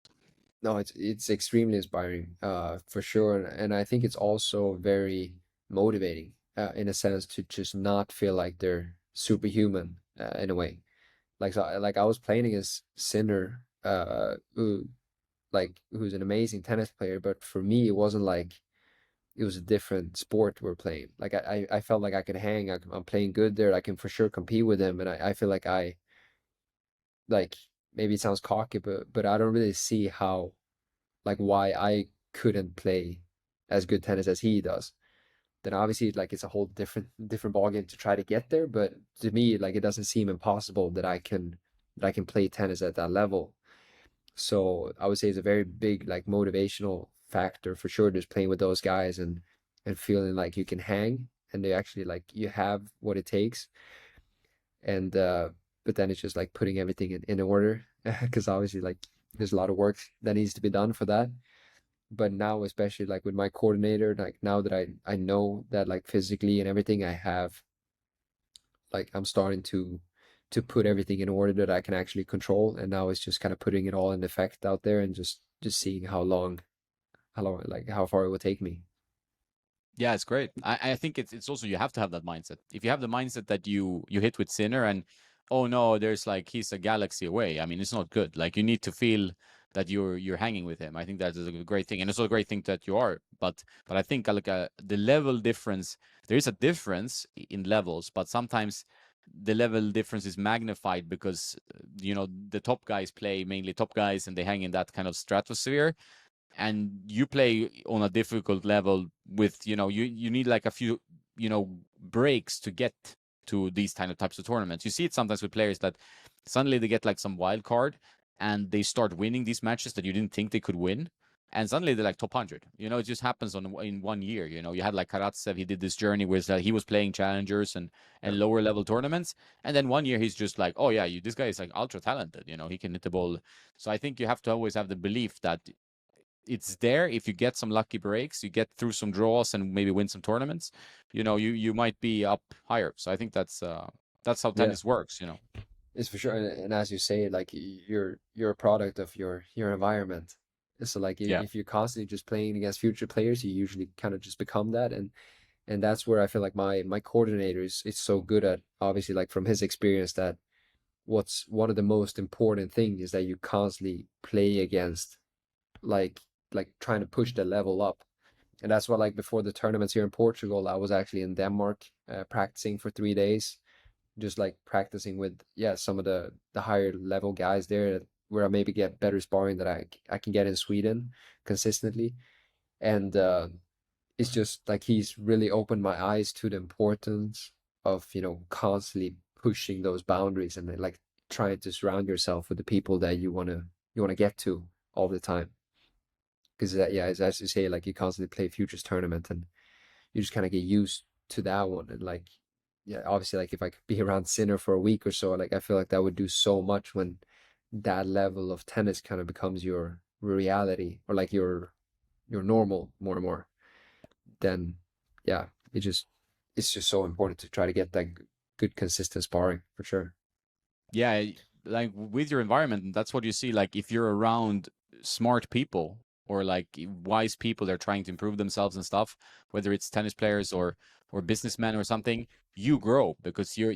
No, it's extremely inspiring, for sure, and I think it's also very motivating, in a sense to just not feel like they're superhuman, in a way. Like I was playing against Sinner, who's an amazing tennis player, but for me, it wasn't like it was a different sport we're playing. Like I felt like I could hang. I'm playing good there. I can for sure compete with him, and I feel like like maybe it sounds cocky, but I don't really see how like why I couldn't play as good tennis as he does. Then obviously like it's a whole different ballgame to try to get there. But to me, like it doesn't seem impossible that I can play tennis at that level. So I would say it's a very big like motivational factor for sure, just playing with those guys and feeling like you can hang and they actually like you have what it takes. And but then it's just like putting everything in order because obviously like there's a lot of work that needs to be done for that. But now especially like with my coordinator, like now that I know that like physically and everything I have, like I'm starting to put everything in order that I can actually control. And now it's just kind of putting it all in effect out there and just seeing how long like how far it will take me. Yeah, it's great. I think it's also you have to have that mindset. If you have the mindset that you hit with Sinner and oh no, there's like he's a galaxy away. I mean, it's not good. Like you need to feel that you're hanging with him. I think that is a great thing, and it's also a great thing that you are. But I think like the level difference. There is a difference in levels, but sometimes the level difference is magnified because the top guys play mainly top guys and they hang in that kind of stratosphere, and you play on a difficult level with you need like a few breaks to get to these kind of types of tournaments. You see it sometimes with players that suddenly they get like some wild card and they start winning these matches that you didn't think they could win, and suddenly they're like top 100. It just happens in 1 year. You had like Karatsev, he did this journey where he was playing challengers and lower level tournaments, and then 1 year he's just like, oh yeah, this guy is like ultra talented. He can hit the ball. So I think you have to always have the belief that it's there. If you get some lucky breaks, you get through some draws and maybe win some tournaments, you might be up higher. So I think that's how Yeah, tennis works. it's for sure. And as you say, like you're a product of your environment. So like Yeah. if you're constantly just playing against future players, you usually kind of just become that. And that's where I feel like my coordinator is so good at, obviously like from his experience, that what's one of the most important things is that you constantly play against like trying to push the level up. And that's why like before the tournaments here in Portugal, I was actually in Denmark, practicing for 3 days, just like practicing with, yeah, some of the higher level guys there, where I maybe get better sparring that I can get in Sweden consistently. And it's just like he's really opened my eyes to the importance of, constantly pushing those boundaries, and then like trying to surround yourself with the people that you want to get to all the time. Because yeah, as you say, like you constantly play futures tournament, and you just kind of get used to that one. And like, yeah, obviously, like if I could be around Sinner for a week or so, like I feel like that would do so much when that level of tennis kind of becomes your reality, or like your normal more and more. Then yeah, it's just so important to try to get that good consistent sparring for sure. Yeah, like with your environment, that's what you see. Like if you're around smart people or like wise people that are trying to improve themselves and stuff, whether it's tennis players or businessmen or something, you grow because you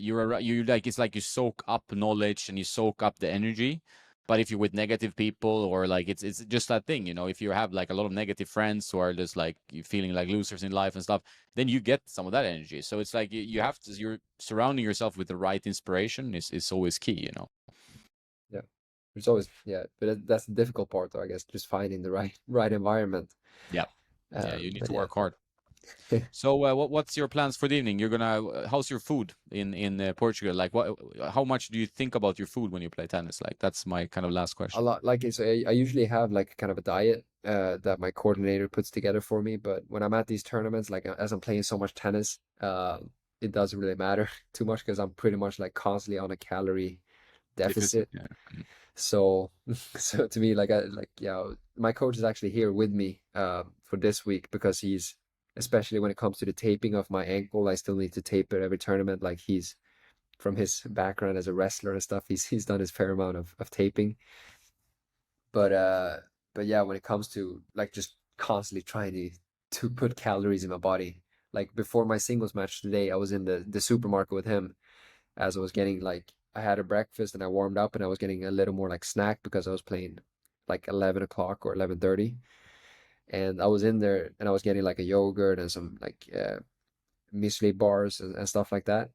like it's like you soak up knowledge and you soak up the energy. But if you're with negative people or like it's just that thing, if you have like a lot of negative friends who are just like you feeling like losers in life and stuff, then you get some of that energy. So it's like you have to you're surrounding yourself with the right inspiration is always key. Yeah, it's always, yeah, but that's the difficult part though, I guess, just finding the right environment. Yeah. Yeah, you need But to yeah. work hard. So what's your plans for the evening? You're gonna how's your food in Portugal? Like how much do you think about your food when you play tennis? Like that's my kind of last A question. lot, like it's I usually have like kind of a diet that my coordinator puts together for me, but when I'm at these tournaments, like as I'm playing so much tennis, it doesn't really matter too much because I'm pretty much like constantly on a calorie Deficit. deficit. Yeah. So so to me, like yeah, my coach is actually here with me for this week because he's, especially when it comes to the taping of my ankle, I still need to tape it every tournament. Like he's, from his background as a wrestler and stuff, he's done his fair amount of taping. But but yeah, when it comes to like just constantly trying to put calories in my body. Like before my singles match today, I was in the supermarket with him as I was getting like, I had a breakfast and I warmed up and I was getting a little more like snack because I was playing like 11 o'clock or 11:30. And I was in there and I was getting like a yogurt and some like muesli bars and stuff like that.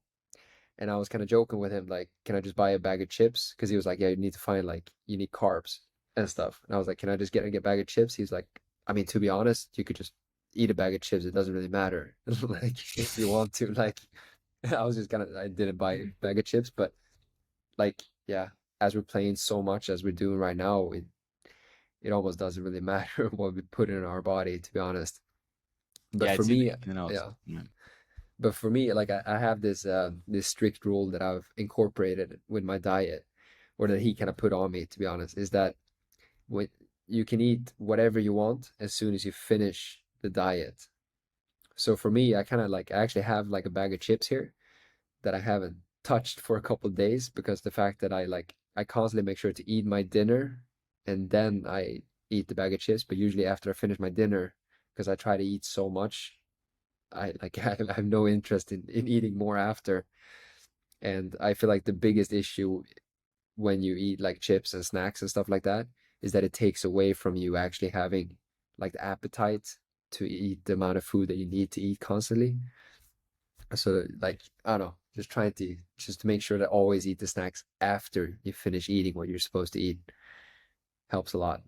And I was kind of joking with him, like, can I just buy a bag of chips? Because he was like, yeah, you need to find like, you need carbs and stuff. And I was like, can I just get a bag of chips? He's like, I mean, to be honest, you could just eat a bag of chips. It doesn't really matter. Like, if you want to, like, I was just kind of, I didn't buy a bag of chips, but like, yeah, as we're playing so much as we're doing right now, it almost doesn't really matter what we put in our body, to be honest. But Yeah, for it's in me, and out. yeah, Yeah. but for me, like I have this strict rule that I've incorporated with my diet, or that he kind of put on me, to be honest, is that when you can eat whatever you want as soon as you finish the diet. So for me, I kind of like, I actually have like a bag of chips here that I haven't touched for a couple of days, because the fact that I constantly make sure to eat my dinner and then I eat the bag of chips. But usually after I finish my dinner, because I try to eat so much, I like I have no interest in eating more after. And I feel like the biggest issue when you eat like chips and snacks and stuff like that is that it takes away from you actually having like the appetite to eat the amount of food that you need to eat constantly. So like, I don't know, just trying to make sure to always eat the snacks after you finish eating what you're supposed to eat helps a lot.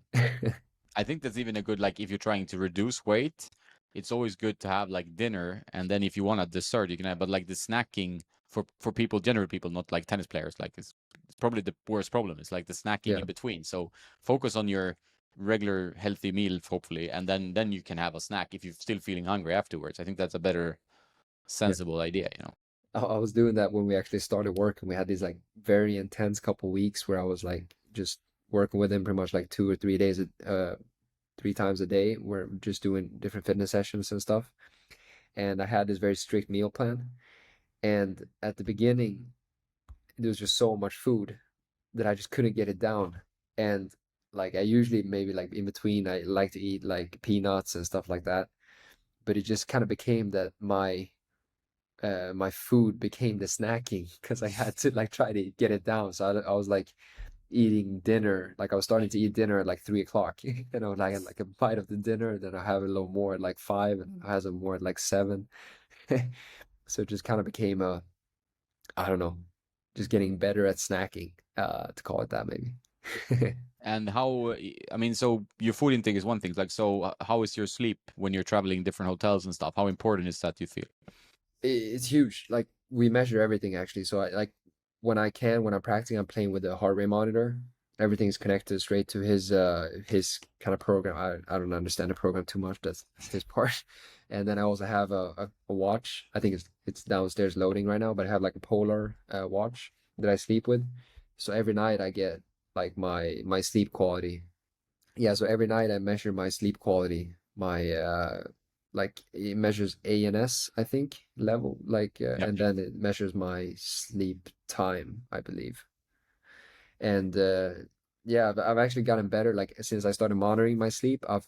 I think that's even a good like if you're trying to reduce weight, it's always good to have like dinner and then if you want a dessert you can have but like the snacking for people, general people, not like tennis players, like it's probably the worst problem. It's like the snacking Yeah, in between. So focus on your regular healthy meal hopefully and then you can have a snack if you're still feeling hungry afterwards. I think that's a better yeah. sensible idea. I was doing that when we actually started work, and we had these like very intense couple weeks where I was like just working with him pretty much like 2 or 3 days, 3 times a day. We're just doing different fitness sessions and stuff. And I had this very strict meal plan. And at the beginning, there was just so much food that I just couldn't get it down. And like I usually maybe like in between I like to eat like peanuts and stuff like that. But it just kind of became that my food became the snacking because I had to like try to get it down. So I was like eating dinner, like I was starting to eat dinner at like 3 o'clock. And I would like a bite of the dinner, then I have a little more at like 5, and I have some more at like 7. So it just kind of became I don't know, just getting better at snacking, to call it that maybe. And how, I mean, so your food intake is one thing. Like, so how is your sleep when you're traveling different hotels and stuff? How important is that, you feel? It's huge. Like we measure everything actually. So I like when I'm practicing, I'm playing with a heart rate monitor. Everything's connected straight to his kind of program. I don't understand the program too much. That's his part. And then I also have a watch. I think it's downstairs loading right now, but I have like a Polar watch that I sleep with. So every night I get like my sleep quality. Yeah, so every night I measure my sleep quality, my like it measures ANS, I think, level, like Yep. and then it measures my sleep time, I believe. And yeah, I've actually gotten better like since I started monitoring my sleep. I've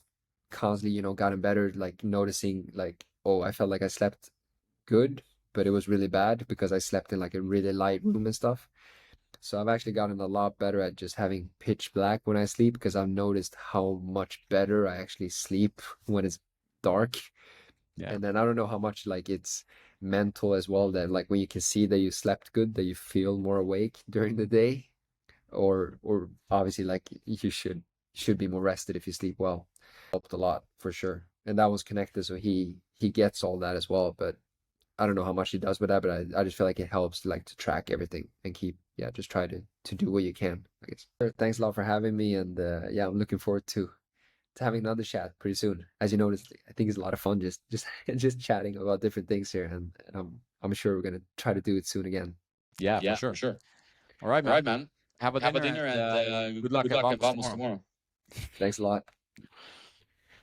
constantly, gotten better like noticing like, oh, I felt like I slept good, but it was really bad because I slept in like a really light room and stuff. So I've actually gotten a lot better at just having pitch black when I sleep because I've noticed how much better I actually sleep when it's dark. Yeah. And then I don't know how much like it's mental as well that like when you can see that you slept good, that you feel more awake during the day, or obviously like you should be more rested if you sleep well. Helped a lot for sure. And that was connected, so he gets all that as well, but I don't know how much he does with that, but I just feel like it helps like to track everything and keep, yeah, just try to do what you can, I guess. Thanks a lot for having me, and yeah, I'm looking forward to having another chat pretty soon. As you noticed, I think it's a lot of fun just just chatting about different things here, and I'm sure we're gonna try to do it soon again. Yeah, for Yeah, for sure. sure. All right, All right, man. man. Have a Have a dinner dinner and and good luck good at luck at Vamos Vamos tomorrow. tomorrow. Thanks a lot.